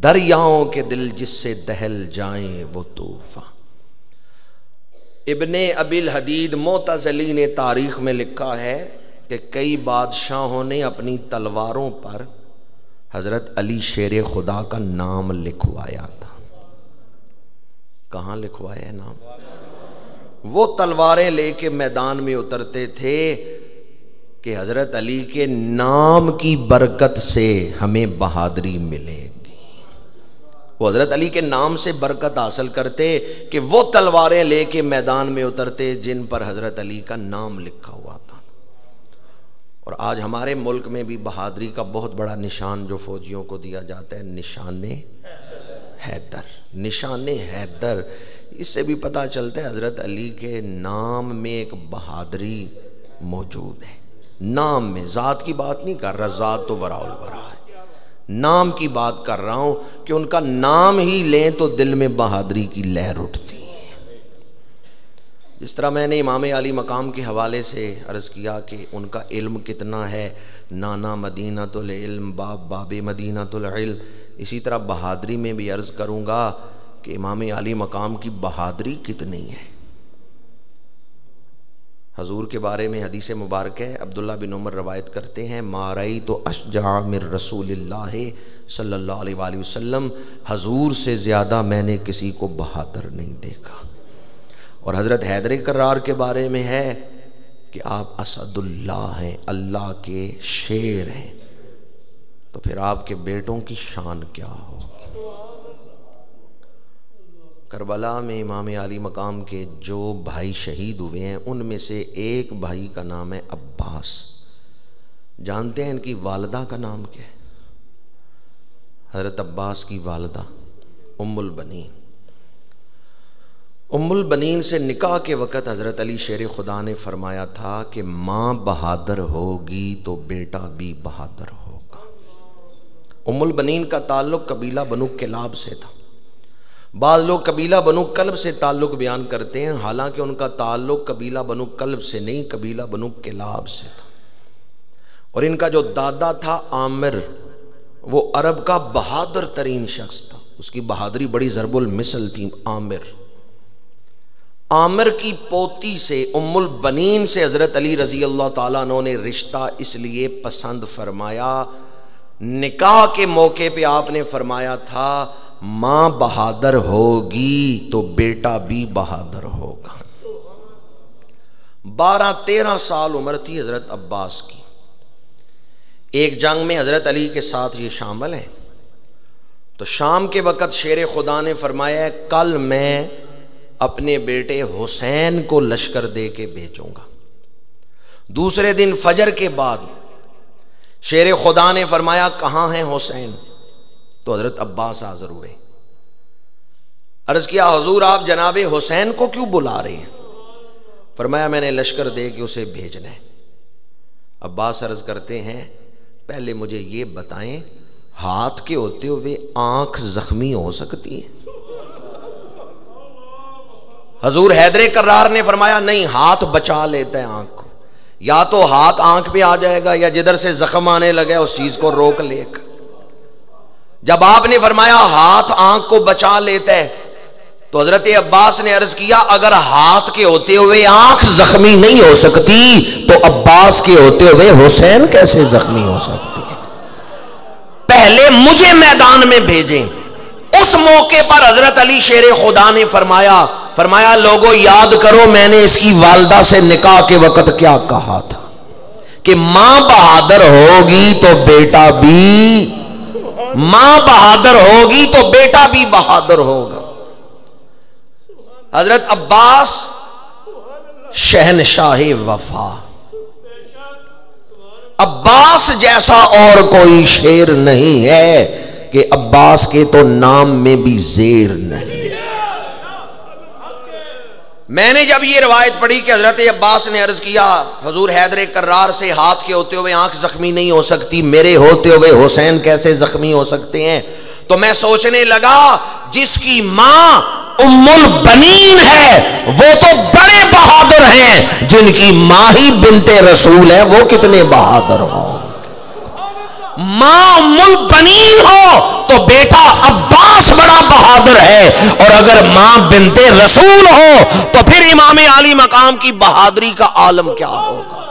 دریاؤں کے دل جس سے دہل جائیں وہ طوفان۔ ابن ابی الحدید معتزلی نے تاریخ میں لکھا ہے کہ کئی بادشاہوں نے اپنی تلواروں پر حضرت علی شیر خدا کا نام لکھوایا تھا۔ کہاں لکھوایا ہے نام؟ وہ تلواریں لے کے میدان میں اترتے تھے کہ حضرت علی کے نام کی برکت سے ہمیں بہادری ملے گی۔ وہ حضرت علی کے نام سے برکت حاصل کرتے کہ وہ تلواریں لے کے میدان میں اترتے جن پر حضرت علی کا نام لکھا ہوا تھا۔ اور آج ہمارے ملک میں بھی بہادری کا بہت بڑا نشان جو فوجیوں کو دیا جاتا ہے، نشان حیدر۔ نشان حیدر، اس سے بھی پتہ چلتا ہے حضرت علی کے نام میں ایک بہادری موجود ہے۔ نام میں، ذات کی بات نہیں کر رہا، ذات تو وراء الورا ہے، نام کی بات کر رہا ہوں کہ ان کا نام ہی لیں تو دل میں بہادری کی لہر اٹھتی ہے۔ جس طرح میں نے امام علی مقام کے حوالے سے عرض کیا کہ ان کا علم کتنا ہے، نانا مدینۃ العلم، باب مدینۃ العلم، اسی طرح بہادری میں بھی عرض کروں گا کہ امام علی مقام کی بہادری کتنی ہے۔ حضور کے بارے میں حدیث مبارک ہے، عبداللہ بن عمر روایت کرتے ہیں، ما رأیت اشجع من رسول اللہ صلی اللہ علیہ وآلہ وسلم، حضور سے زیادہ میں نے کسی کو بہادر نہیں دیکھا۔ اور حضرت حیدر کرار کے بارے میں ہے کہ آپ اسد اللہ ہیں، اللہ کے شیر ہیں، تو پھر آپ کے بیٹوں کی شان کیا ہو۔ کربلا میں امام علی مقام کے جو بھائی شہید ہوئے ہیں ان میں سے ایک بھائی کا نام ہے عباس۔ جانتے ہیں ان کی والدہ کا نام کیا ہے؟ حضرت عباس کی والدہ ام البنین۔ ام البنین سے نکاح کے وقت حضرت علی شیر خدا نے فرمایا تھا کہ ماں بہادر ہوگی تو بیٹا بھی بہادر ہوگا۔ ام البنین کا تعلق قبیلہ بنو کلاب سے تھا۔ بعض لوگ قبیلہ بنو کلب سے تعلق بیان کرتے ہیں، حالانکہ ان کا تعلق قبیلہ بنو کلب سے نہیں، قبیلہ بنو کلاب سے تھا۔ اور ان کا جو دادا تھا عامر، وہ عرب کا بہادر ترین شخص تھا، اس کی بہادری بڑی ضرب المثل تھی۔ عامر کی پوتی سے ام البنین سے حضرت علی رضی اللہ تعالیٰ عنہ نے رشتہ اس لیے پسند فرمایا، نکاح کے موقع پہ آپ نے فرمایا تھا ماں بہادر ہوگی تو بیٹا بھی بہادر ہوگا۔ 12-13 سال عمر تھی حضرت عباس کی۔ ایک جنگ میں حضرت علی کے ساتھ یہ شامل ہیں، تو شام کے وقت شیر خدا نے فرمایا کل میں اپنے بیٹے حسین کو لشکر دے کے بھیجوں گا۔ دوسرے دن فجر کے بعد شیر خدا نے فرمایا کہاں ہیں حسین؟ تو حضرت عباس حاضر ہوئے۔ عرض کیا حضور آپ جناب حسین کو کیوں بلا رہے ہیں؟ فرمایا میں نے لشکر دے کے اسے بھیجنا ہے۔ عباس عرض کرتے ہیں پہلے مجھے یہ بتائیں ہاتھ کے ہوتے ہوئے آنکھ زخمی ہو سکتی ہے؟ حضور حیدر کرار نے فرمایا نہیں، ہاتھ بچا لیتا ہے آنکھ کو، یا تو ہاتھ آنکھ پہ آ جائے گا یا جدھر سے زخم آنے لگے اس چیز کو روک لے گا۔ جب آپ نے فرمایا ہاتھ آنکھ کو بچا لیتا ہے تو حضرت عباس نے عرض کیا اگر ہاتھ کے ہوتے ہوئے آنکھ زخمی نہیں ہو سکتی تو عباس کے ہوتے ہوئے حسین کیسے زخمی ہو سکتی ہے؟ پہلے مجھے میدان میں بھیجیں۔ اس موقع پر حضرت علی شیر خدا نے فرمایا لوگوں یاد کرو میں نے اس کی والدہ سے نکاح کے وقت کیا کہا تھا کہ ماں بہادر ہوگی تو بیٹا بھی، ماں بہادر ہوگی تو بیٹا بھی بہادر ہوگا۔ حضرت عباس شہنشاہ وفا، عباس جیسا اور کوئی شیر نہیں ہے کہ عباس کے تو نام میں بھی زیر نہیں۔ میں نے جب یہ روایت پڑھی کہ حضرت عباس نے عرض کیا حضور حیدر کرار سے ہاتھ کے ہوتے ہوئے آنکھ زخمی نہیں ہو سکتی، میرے ہوتے ہوئے حسین کیسے زخمی ہو سکتے ہیں، تو میں سوچنے لگا جس کی ماں ام البنین ہے وہ تو بڑے بہادر ہیں، جن کی ماں ہی بنت رسول ہے وہ کتنے بہادر ہوں۔ ماں ام البنین ہو تو بیٹا عباس بڑا بہادر ہے، اور اگر ماں بنت رسول ہو تو پھر امام علی مقام کی بہادری کا عالم کیا ہوگا۔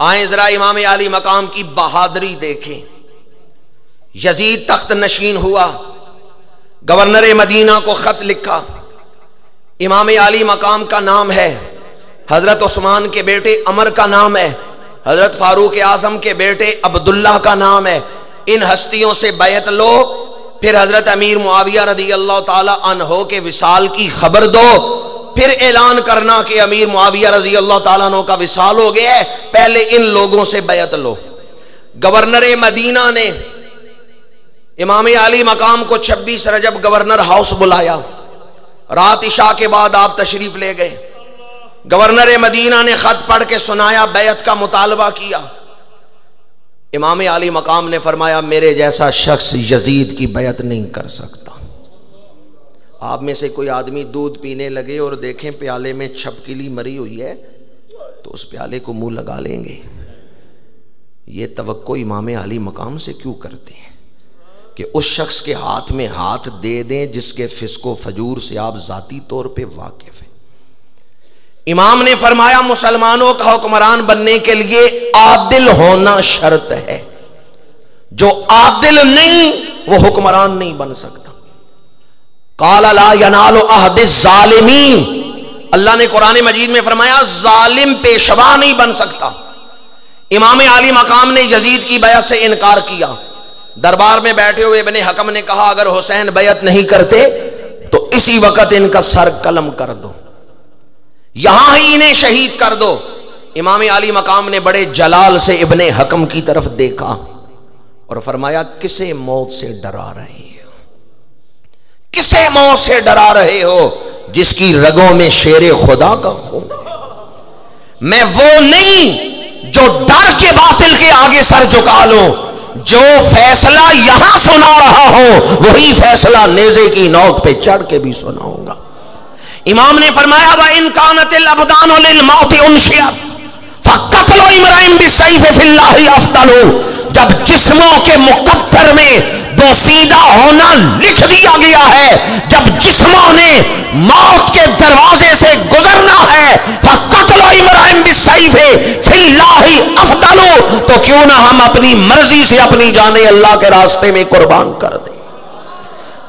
آئیں ذرا امام علی مقام کی بہادری دیکھیں۔ یزید تخت نشین ہوا، گورنر مدینہ کو خط لکھا، امام علی مقام کا نام ہے، حضرت عثمان کے بیٹے عمر کا نام ہے، حضرت فاروق اعظم کے بیٹے عبداللہ کا نام ہے، ان ہستیوں سے بیعت لو، پھر حضرت امیر معاویہ رضی اللہ تعالی عنہ کے وصال کی خبر دو، پھر اعلان کرنا کہ امیر معاویہ رضی اللہ تعالیٰ عنہ کا وصال ہو گیا ہے، پہلے ان لوگوں سے بیعت لو۔ گورنر مدینہ نے امام علی مقام کو 26 رجب گورنر ہاؤس بلایا، رات عشاء کے بعد آپ تشریف لے گئے، گورنر مدینہ نے خط پڑھ کے سنایا، بیعت کا مطالبہ کیا۔ امام عالی مقام نے فرمایا میرے جیسا شخص یزید کی بیعت نہیں کر سکتا۔ آپ میں سے کوئی آدمی دودھ پینے لگے اور دیکھیں پیالے میں چھپکلی مری ہوئی ہے تو اس پیالے کو منہ لگا لیں گے؟ یہ توقع امام عالی مقام سے کیوں کرتے ہیں کہ اس شخص کے ہاتھ میں ہاتھ دے دیں جس کے فسق و فجور سے آپ ذاتی طور پہ واقف ہیں۔ امام نے فرمایا مسلمانوں کا حکمران بننے کے لیے عادل ہونا شرط ہے، جو عادل نہیں وہ حکمران نہیں بن سکتا۔ قال لا ینال عہد الظالمین، اللہ نے قرآن مجید میں فرمایا ظالم پیشوا نہیں بن سکتا۔ امام عالی مقام نے یزید کی بیعت سے انکار کیا۔ دربار میں بیٹھے ہوئے ابن حکم نے کہا اگر حسین بیعت نہیں کرتے تو اسی وقت ان کا سر قلم کر دو، یہاں ہی انہیں شہید کر دو۔ امام عالی مقام نے بڑے جلال سے ابن حکم کی طرف دیکھا اور فرمایا کسے موت سے ڈرا رہے ہو؟ کسے موت سے ڈرا رہے ہو؟ جس کی رگوں میں شیر خدا کا خون ہے۔ میں وہ نہیں جو ڈر کے باطل کے آگے سر جھکا لوں، جو فیصلہ یہاں سنا رہا ہوں وہی فیصلہ نیزے کی نوک پہ چڑھ کے بھی سناؤں گا۔ امام نے فرمایا وَإِن كَانَتِ الْأَبْدَانُ لِلْمَوْتِ أُنْشِئَتْ فَقَتْلُ امْرِئٍ بِالسَّيْفِ فِي اللَّهِ أَفْضَلُ۔ جب جسموں کے مقدر میں بوسیدہ ہونا لکھ دیا گیا ہے، جب جسموں نے موت کے دروازے سے گزرنا ہے، فَقَتْلُ امْرِئٍ بِالسَّيْفِ فِي اللَّهِ أَفْضَلُ، تو کیوں نہ ہم اپنی مرضی سے اپنی جانیں اللہ کے راستے میں قربان کر دیں۔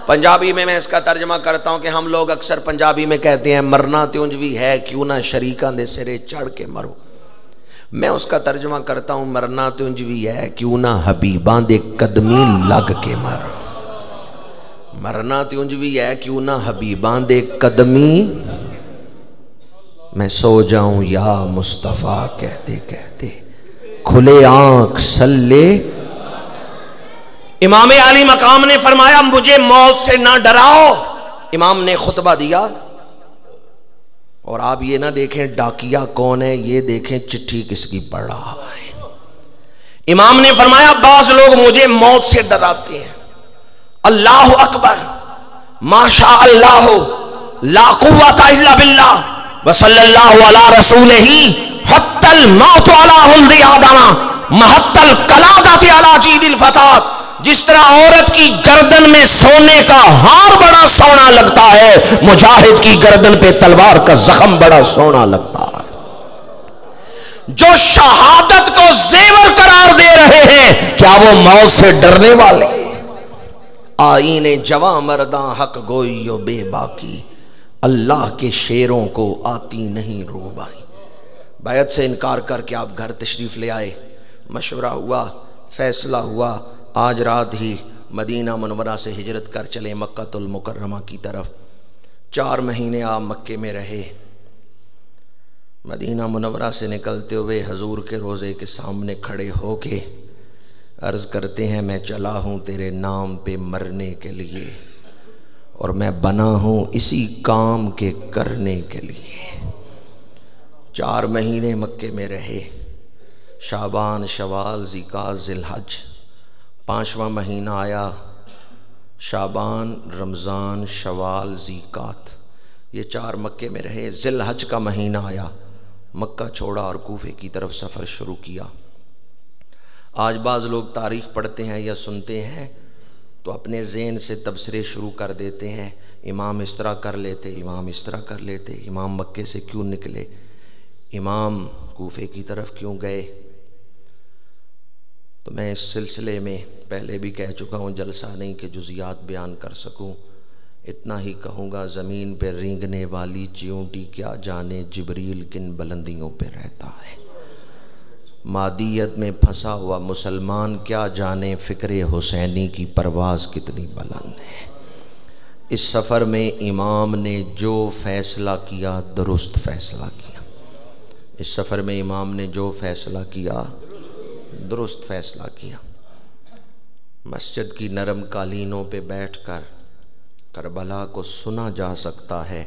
پنجابی میں اس کا ترجمہ کرتا ہوں کہ ہم لوگ اکثر پنجابی میں کہتے ہیں مرنا تیونجوی ہے کیوں نہ شریکاں دے سرے چڑھ کے مرو۔ میں اس کا ترجمہ کرتا ہوں مرنا تیونجوی ہے کیوں نہ حبیباں دے قدمی لگ کے مرو۔ مرنا تیونجوی ہے کیوں نہ حبیباں دے قدمی میں سو جاؤں یا مصطفیٰ کہتے کہتے کھلے آنکھ سلے۔ امام عالی مقام نے فرمایا مجھے موت سے نہ ڈراؤ۔ امام نے خطبہ دیا اور آپ یہ نہ دیکھیں ڈاکیا کون ہے، یہ دیکھیں چٹھی کس کی پڑھ رہا ہے۔ امام نے فرمایا بعض لوگ مجھے موت سے ڈراتے ہیں، اللہ اکبر ما شاء اللہ لا قوت الا باللہ وصلی اللہ علی رسولہ حتی الموت علی ہلد آدم محت القلادۃ علی جید الفتات۔ جس طرح عورت کی گردن میں سونے کا ہار بڑا سونا لگتا ہے، مجاہد کی گردن پہ تلوار کا زخم بڑا سونا لگتا ہے۔ جو شہادت کو زیور قرار دے رہے ہیں کیا وہ موت سے ڈرنے والے؟ آئین جواں مرداں حق گوئی و بے باکی، اللہ کے شیروں کو آتی نہیں روبائی۔ بیعت سے انکار کر کے آپ گھر تشریف لے آئے، مشورہ ہوا، فیصلہ ہوا، آج رات ہی مدینہ منورہ سے ہجرت کر چلے مکہ المکرمہ کی طرف۔ 4 مہینے آپ مکے میں رہے۔ مدینہ منورہ سے نکلتے ہوئے حضور کے روضے کے سامنے کھڑے ہو کے عرض کرتے ہیں میں چلا ہوں تیرے نام پہ مرنے کے لیے، اور میں بنا ہوں اسی کام کے کرنے کے لیے۔ 4 مہینے مکے میں رہے، شعبان، شوال، ذیقعد، ذی الحج، 5واں مہینہ آیا، شعبان، رمضان، شوال، ذیقعد، یہ 4 مکے میں رہے۔ ذی الحج کا مہینہ آیا، مکہ چھوڑا اور کوفے کی طرف سفر شروع کیا۔ آج بعض لوگ تاریخ پڑھتے ہیں یا سنتے ہیں تو اپنے ذہن سے تبصرے شروع کر دیتے ہیں، امام اس طرح کر لیتے، امام اس طرح کر لیتے، امام مکے سے کیوں نکلے، امام کوفے کی طرف کیوں گئے۔ تو میں اس سلسلے میں پہلے بھی کہہ چکا ہوں، جلسہ نہیں کہ جزیات بیان کر سکوں، اتنا ہی کہوں گا زمین پہ رینگنے والی چیونٹی کیا جانے جبریل کن بلندیوں پہ رہتا ہے، مادیت میں پھنسا ہوا مسلمان کیا جانے فکر حسینی کی پرواز کتنی بلند ہے۔ اس سفر میں امام نے جو فیصلہ کیا درست فیصلہ کیا، اس سفر میں امام نے جو فیصلہ کیا درست فیصلہ کیا۔ مسجد کی نرم قالینوں پہ بیٹھ کر کربلا کو سنا جا سکتا ہے،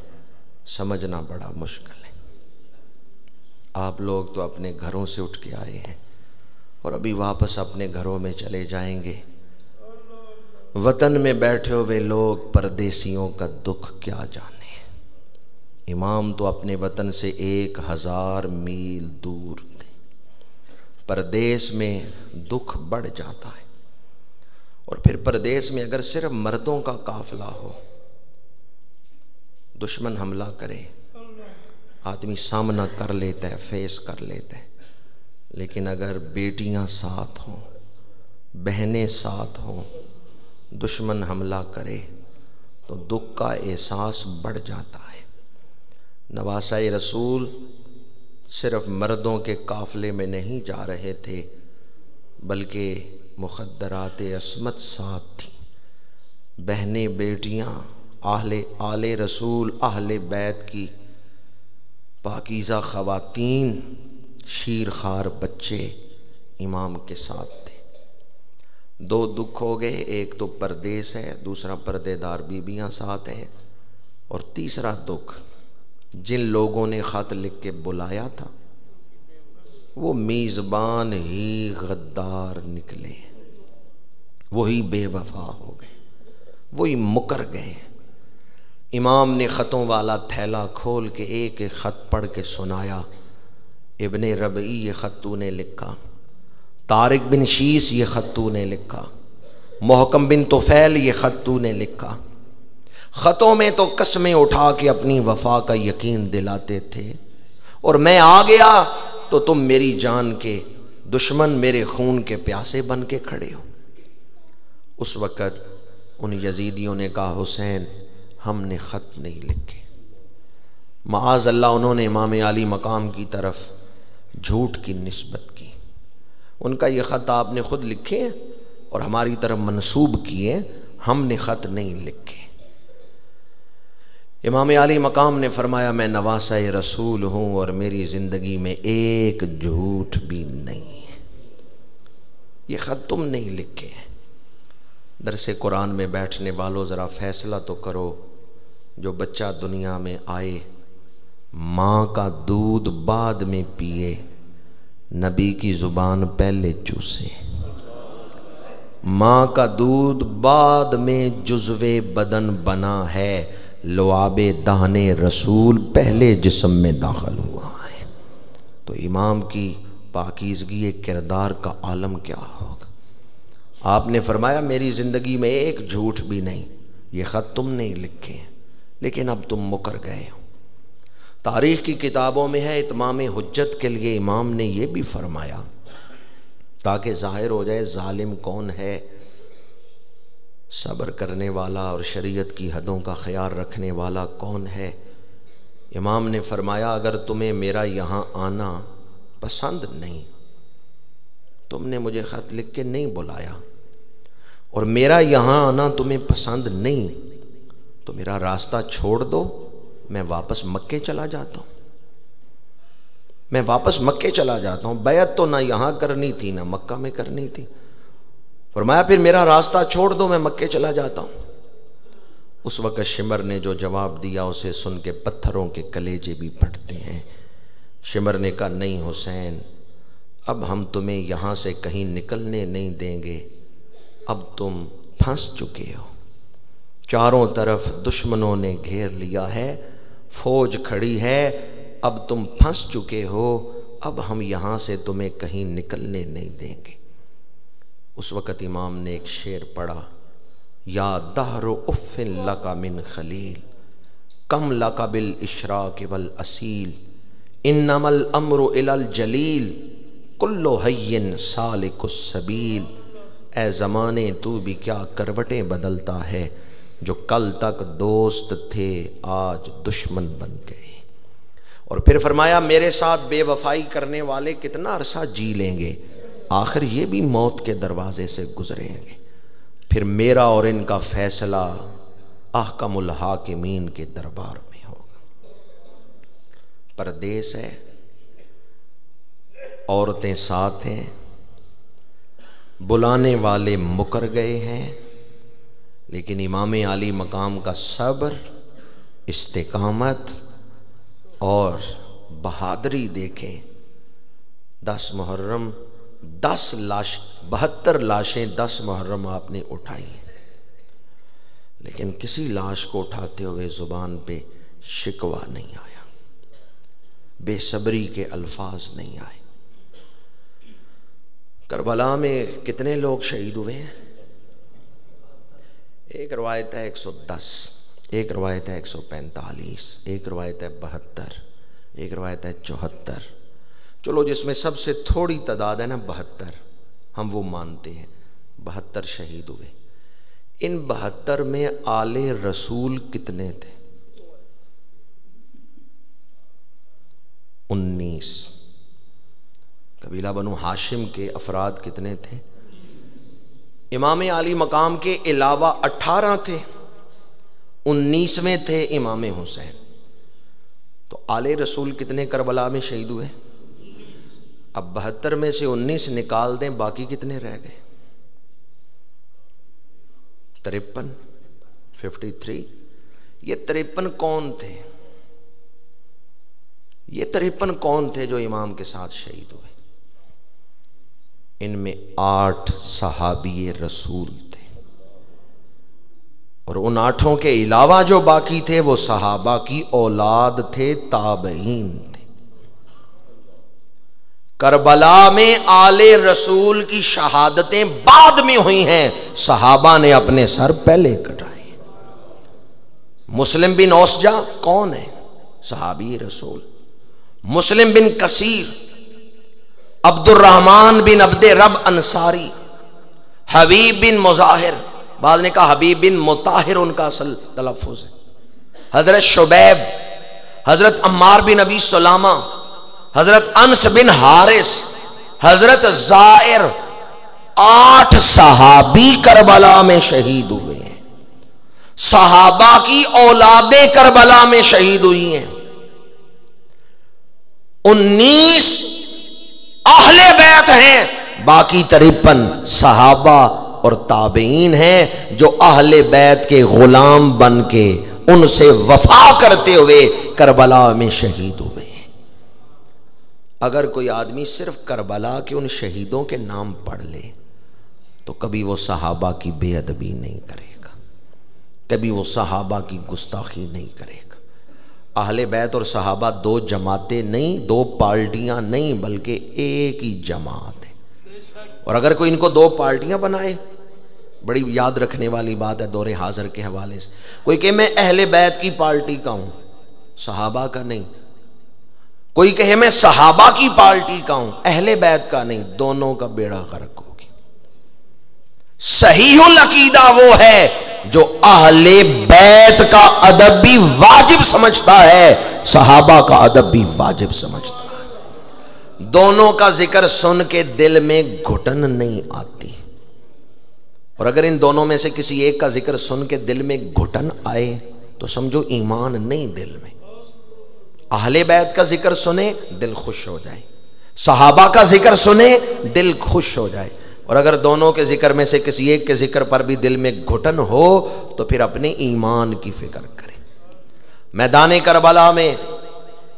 سمجھنا بڑا مشکل ہے۔ آپ لوگ تو اپنے گھروں سے اٹھ کے آئے ہیں اور ابھی واپس اپنے گھروں میں چلے جائیں گے۔ وطن میں بیٹھے ہوئے لوگ پردیسیوں کا دکھ کیا جانے۔ امام تو اپنے وطن سے 1000 میل دور تھے۔ پردیس میں دکھ بڑھ جاتا ہے، اور پھر پردیس میں اگر صرف مردوں کا قافلہ ہو، دشمن حملہ کرے، آدمی سامنا کر لیتا ہے، فیس کر لیتا ہے، لیکن اگر بیٹیاں ساتھ ہوں، بہنیں ساتھ ہوں، دشمن حملہ کرے تو دکھ کا احساس بڑھ جاتا ہے۔ نواسہ رسول صرف مردوں کے قافلے میں نہیں جا رہے تھے، بلکہ مخدرات عصمت ساتھ تھیں۔ بہنیں، بیٹیاں، آل رسول، اہل بیت کی پاکیزہ خواتین، شیرخوار بچے امام کے ساتھ تھے۔ 2 دکھ ہو گئے، ایک تو پردیس ہے، دوسرا پردے دار بیویاں ساتھ ہیں، اور تیسرا دکھ جن لوگوں نے خط لکھ کے بلایا تھا وہ میزبان ہی غدار نکلے، وہی بے وفا ہو گئے، وہی مکر گئے۔ امام نے خطوں والا تھیلا کھول کے ایک ایک خط پڑھ کے سنایا۔ ابن ربعی یہ خط تو نے لکھا، طارق بن شیس یہ خط تو نے لکھا، محکم بن طفیل یہ خط تو نے لکھا۔ خطوں میں تو قسمیں اٹھا کے اپنی وفا کا یقین دلاتے تھے، اور میں آ گیا تو تم میری جان کے دشمن، میرے خون کے پیاسے بن کے کھڑے ہو۔ اس وقت ان یزیدیوں نے کہا حسین ہم نے خط نہیں لکھے۔ معاذ اللہ انہوں نے امام علی مقام کی طرف جھوٹ کی نسبت کی۔ ان کا یہ خط آپ نے خود لکھے ہیں اور ہماری طرف منسوب کیے، ہم نے خط نہیں لکھے۔ امام علی مقام نے فرمایا میں نواسہ رسول ہوں اور میری زندگی میں ایک جھوٹ بھی نہیں ہے، یہ خط تم نہیں لکھے۔ درس قرآن میں بیٹھنے والوں ذرا فیصلہ تو کرو، جو بچہ دنیا میں آئے ماں کا دودھ بعد میں پیے، نبی کی زبان پہلے چوسے۔ ماں کا دودھ بعد میں جزو بدن بنا ہے، لعاب دہن رسول پہلے جسم میں داخل ہوا ہے۔ تو امام کی پاکیزگی کردار کا عالم کیا ہوگا؟ آپ نے فرمایا میری زندگی میں ایک جھوٹ بھی نہیں، یہ خط تم نہیں لکھے، لیکن اب تم مکر گئے ہو۔ تاریخ کی کتابوں میں ہے اتمام حجت کے لیے امام نے یہ بھی فرمایا تاکہ ظاہر ہو جائے ظالم کون ہے، صبر کرنے والا اور شریعت کی حدوں کا خیال رکھنے والا کون ہے۔ امام نے فرمایا اگر تمہیں میرا یہاں آنا پسند نہیں، تم نے مجھے خط لکھ کے نہیں بلایا، اور میرا یہاں آنا تمہیں پسند نہیں، تو میرا راستہ چھوڑ دو، میں واپس مکے چلا جاتا ہوں، میں واپس مکے چلا جاتا ہوں۔ بیعت تو نہ یہاں کرنی تھی نہ مکہ میں کرنی تھی۔ فرمایا پھر میرا راستہ چھوڑ دو، میں مکے چلا جاتا ہوں۔ اس وقت شمر نے جو جواب دیا اسے سن کے پتھروں کے کلیجے بھی پھٹتے ہیں۔ شمر نے کہا نہیں حسین، اب ہم تمہیں یہاں سے کہیں نکلنے نہیں دیں گے، اب تم پھنس چکے ہو، چاروں طرف دشمنوں نے گھیر لیا ہے، فوج کھڑی ہے، اب تم پھنس چکے ہو، اب ہم یہاں سے تمہیں کہیں نکلنے نہیں دیں گے۔ اس وقت امام نے ایک شعر پڑھا، یا دہر اف لک من خلیل کم لک بالاشراق والاصیل انما الامر الی الجلیل کل حی سالک السبیل۔ اے زمانے تو بھی کیا کروٹیں بدلتا ہے، جو کل تک دوست تھے آج دشمن بن گئے۔ اور پھر فرمایا میرے ساتھ بے وفائی کرنے والے کتنا عرصہ جی لیں گے، آخر یہ بھی موت کے دروازے سے گزریں گے، پھر میرا اور ان کا فیصلہ احکم الحاکمین کے دربار میں ہوگا۔ پردیس ہے، عورتیں ساتھ ہیں، بلانے والے مکر گئے ہیں، لیکن امام علی مقام کا صبر، استقامت اور بہادری دیکھیں، 10 محرم 72 لاشیں 10 محرم آپ نے اٹھائی ہیں، لیکن کسی لاش کو اٹھاتے ہوئے زبان پہ شکوہ نہیں آیا، بے صبری کے الفاظ نہیں آئے۔ کربلا میں کتنے لوگ شہید ہوئے ہیں؟ ایک روایت ہے 110، ایک روایت ہے 145، ایک روایت ہے 72، ایک روایت ہے 74۔ چلو جس میں سب سے تھوڑی تعداد ہے نا 72، ہم وہ مانتے ہیں 72 شہید ہوئے۔ ان 72 میں آل رسول کتنے تھے؟ 19۔ قبیلہ بنو ہاشم کے افراد کتنے تھے؟ امام علی مقام کے علاوہ 18 تھے، 19 میں تھے امام حسین۔ تو آل رسول کتنے کربلا میں شہید ہوئے؟ اب 72 میں سے 19 نکال دیں، باقی کتنے رہ گئے؟ 53، 53۔ یہ 53 کون تھے؟ یہ 53 کون تھے جو امام کے ساتھ شہید ہوئے؟ ان میں 8 صحابی رسول تھے، اور ان 8 کے علاوہ جو باقی تھے وہ صحابہ کی اولاد تھے، تابعین تھے۔ کربلا میں آل رسول کی شہادتیں بعد میں ہوئی ہیں، صحابہ نے اپنے سر پہلے کٹائے۔ مسلم بن اوسجا کون ہے؟ صحابی رسول۔ مسلم بن کثیر، عبد الرحمن بن عبد رب انصاری، حبیب بن مظاہر، بعض نے کہا حبیب بن مطاہر ان کا اصل تلفظ ہے، حضرت شبیب، حضرت عمار بن ابی سلامہ، حضرت انس بن حارث، حضرت زائر، 8 صحابی کربلا میں شہید ہوئے ہیں۔ صحابہ کی اولادیں کربلا میں شہید ہوئی ہیں۔ 19 اہل بیت ہیں، باقی 53 صحابہ اور تابعین ہیں جو اہل بیت کے غلام بن کے ان سے وفا کرتے ہوئے کربلا میں شہید ہوئے ہیں۔ اگر کوئی آدمی صرف کربلا کے ان شہیدوں کے نام پڑھ لے تو کبھی وہ صحابہ کی بے ادبی نہیں کرے گا، کبھی وہ صحابہ کی گستاخی نہیں کرے گا۔ اہل بیت اور صحابہ 2 جماعتیں نہیں، 2 پارٹیاں نہیں، بلکہ ایک ہی جماعت ہے۔ اور اگر کوئی ان کو 2 پارٹیاں بنائے، بڑی یاد رکھنے والی بات ہے دور حاضر کے حوالے سے، کوئی کہ میں اہل بیت کی پارٹی کا ہوں، صحابہ کا نہیں، کوئی کہے میں صحابہ کی پارٹی کا ہوں، اہل بیت کا نہیں، دونوں کا بیڑا غرق ہوگی۔ صحیح العقیدہ وہ ہے جو اہل بیت کا ادب بھی واجب سمجھتا ہے، صحابہ کا ادب بھی واجب سمجھتا ہے۔ دونوں کا ذکر سن کے دل میں گھٹن نہیں آتی، اور اگر ان دونوں میں سے کسی ایک کا ذکر سن کے دل میں گھٹن آئے تو سمجھو ایمان نہیں دل میں۔ اہل بیت کا ذکر سنے دل خوش ہو جائے، صحابہ کا ذکر سنے دل خوش ہو جائے، اور اگر دونوں کے ذکر میں سے کسی ایک کے ذکر پر بھی دل میں گھٹن ہو تو پھر اپنے ایمان کی فکر کریں۔ میدان کربلا میں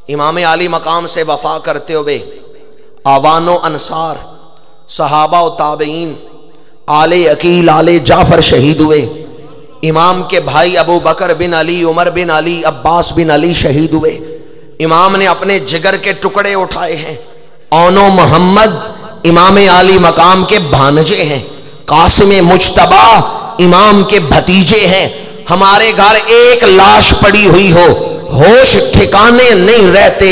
امام علی مقام سے وفا کرتے ہوئے آوان و انصار، صحابہ و تابعین، آل عقیل، آل جعفر شہید ہوئے۔ امام کے بھائی ابو بکر بن علی، عمر بن علی، عباس بن علی شہید ہوئے۔ امام نے اپنے جگر کے ٹکڑے اٹھائے ہیں۔ اون و محمد امام علی مقام کے بھانجے ہیں، قاسم مجتبی امام کے بھتیجے ہیں۔ ہمارے گھر ایک لاش پڑی ہوئی ہو، ہوش ٹھکانے نہیں رہتے،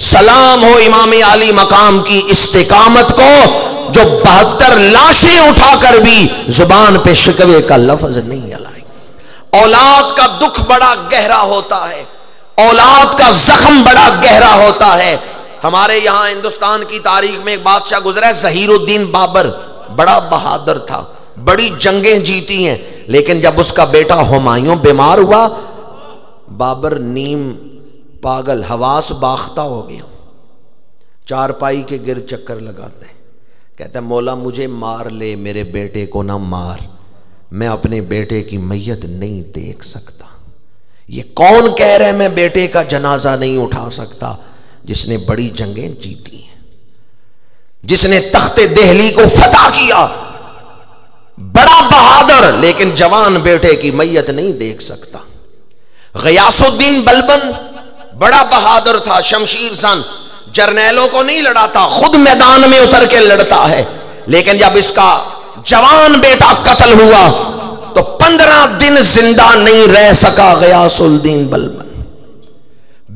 سلام ہو امام علی مقام کی استقامت کو جو 72 لاشیں اٹھا کر بھی زبان پہ شکوے کا لفظ نہیں لائی۔ اولاد کا دکھ بڑا گہرا ہوتا ہے، اولاد کا زخم بڑا گہرا ہوتا ہے۔ ہمارے یہاں ہندوستان کی تاریخ میں ایک بادشاہ گزرا ہے ظہیر الدین بابر، بڑا بہادر تھا، بڑی جنگیں جیتی ہیں، لیکن جب اس کا بیٹا ہمایوں بیمار ہوا، بابر نیم پاگل، حواس باختہ ہو گیا، چارپائی کے گرد چکر لگاتے ہیں، کہتا ہے مولا مجھے مار لے، میرے بیٹے کو نہ مار، میں اپنے بیٹے کی میت نہیں دیکھ سکتا۔ یہ کون کہہ رہے میں بیٹے کا جنازہ نہیں اٹھا سکتا؟ جس نے بڑی جنگیں جیتی ہیں، جس نے تخت دہلی کو فتح کیا، بڑا بہادر، لیکن جوان بیٹے کی میت نہیں دیکھ سکتا۔ غیاث الدین بلبن بڑا بہادر تھا، شمشیر زن، جرنیلوں کو نہیں لڑاتا، خود میدان میں اتر کے لڑتا ہے، لیکن جب اس کا جوان بیٹا قتل ہوا تو 15 دن زندہ نہیں رہ سکا غیاث الدین بلبن۔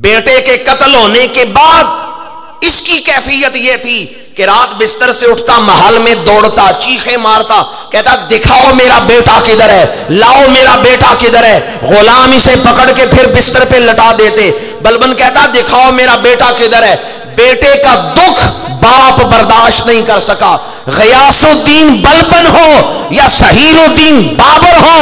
بیٹے کے قتل ہونے کے بعد اس کی کیفیت یہ تھی کہ رات بستر سے اٹھتا، محل میں دوڑتا، چیخیں مارتا، کہتا دکھاؤ میرا بیٹا کدھر ہے، لاؤ میرا بیٹا کدھر ہے۔ غلام اسے پکڑ کے پھر بستر پہ لٹا دیتے۔ بلبن کہتا دکھاؤ میرا بیٹا کدھر ہے۔ بیٹے کا دکھ باپ برداشت نہیں کر سکا۔ غیاث الدین بلبن ہو یا سہیل الدین بابر ہو،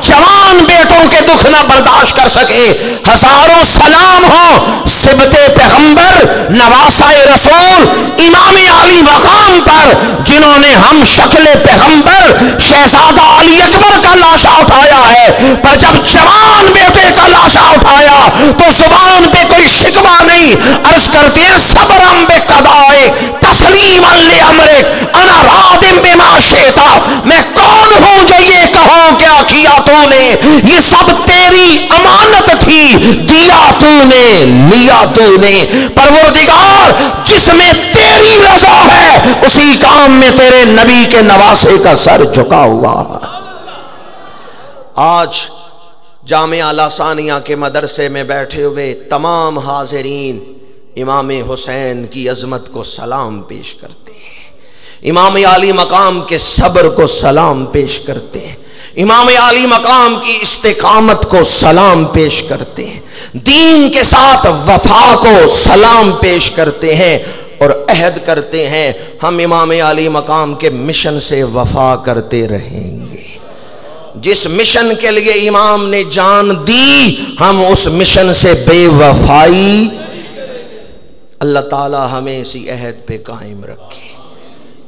جوان بیٹوں کے دکھ نہ برداشت کر سکے۔ ہزاروں سلام ہو سبط پیغمبر، نواسہ رسول، امام علی مقام پر، جنہوں نے ہم شکل پیغمبر شہزادہ علی اکبر کا لاشا اٹھایا ہے، پر جب جوان بیٹے کا لاشا اٹھایا تو زبان پہ کوئی شکوہ نہیں، عرض کرتے ہیں صبرم بے قضائے تسلیما لامرک انا رادم بما شئتا، میں کون ہوں جو یہ کہوں کیا کیا تو نے، یہ سب تیری امانت تھی، دیا تو نے لیا تو نے۔ پروردگار جس میں تیری رضا ہے اسی کام میں تیرے نبی کے نواسے کا سر جھکا ہوا۔ آج جامعہ لاثانیہ کے مدرسے میں بیٹھے ہوئے تمام حاضرین امام حسین کی عظمت کو سلام پیش کرتے ہیں، امام علی مقام کے صبر کو سلام پیش کرتے ہیں، امام علی مقام کی استقامت کو سلام پیش کرتے ہیں، دین کے ساتھ وفا کو سلام پیش کرتے ہیں، اور عہد کرتے ہیں ہم امام علی مقام کے مشن سے وفا کرتے رہیں گے۔ جس مشن کے لیے امام نے جان دی ہم اس مشن سے بے وفائی۔ اللہ تعالی ہمیں اسی عہد پہ قائم رکھے۔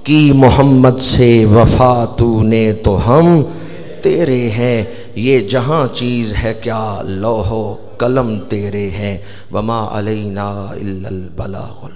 کی محمد سے وفا تو نے تو ہم تیرے ہیں، یہ جہاں چیز ہے کیا لوح و قلم تیرے ہیں، وما علینا الا البلاغ۔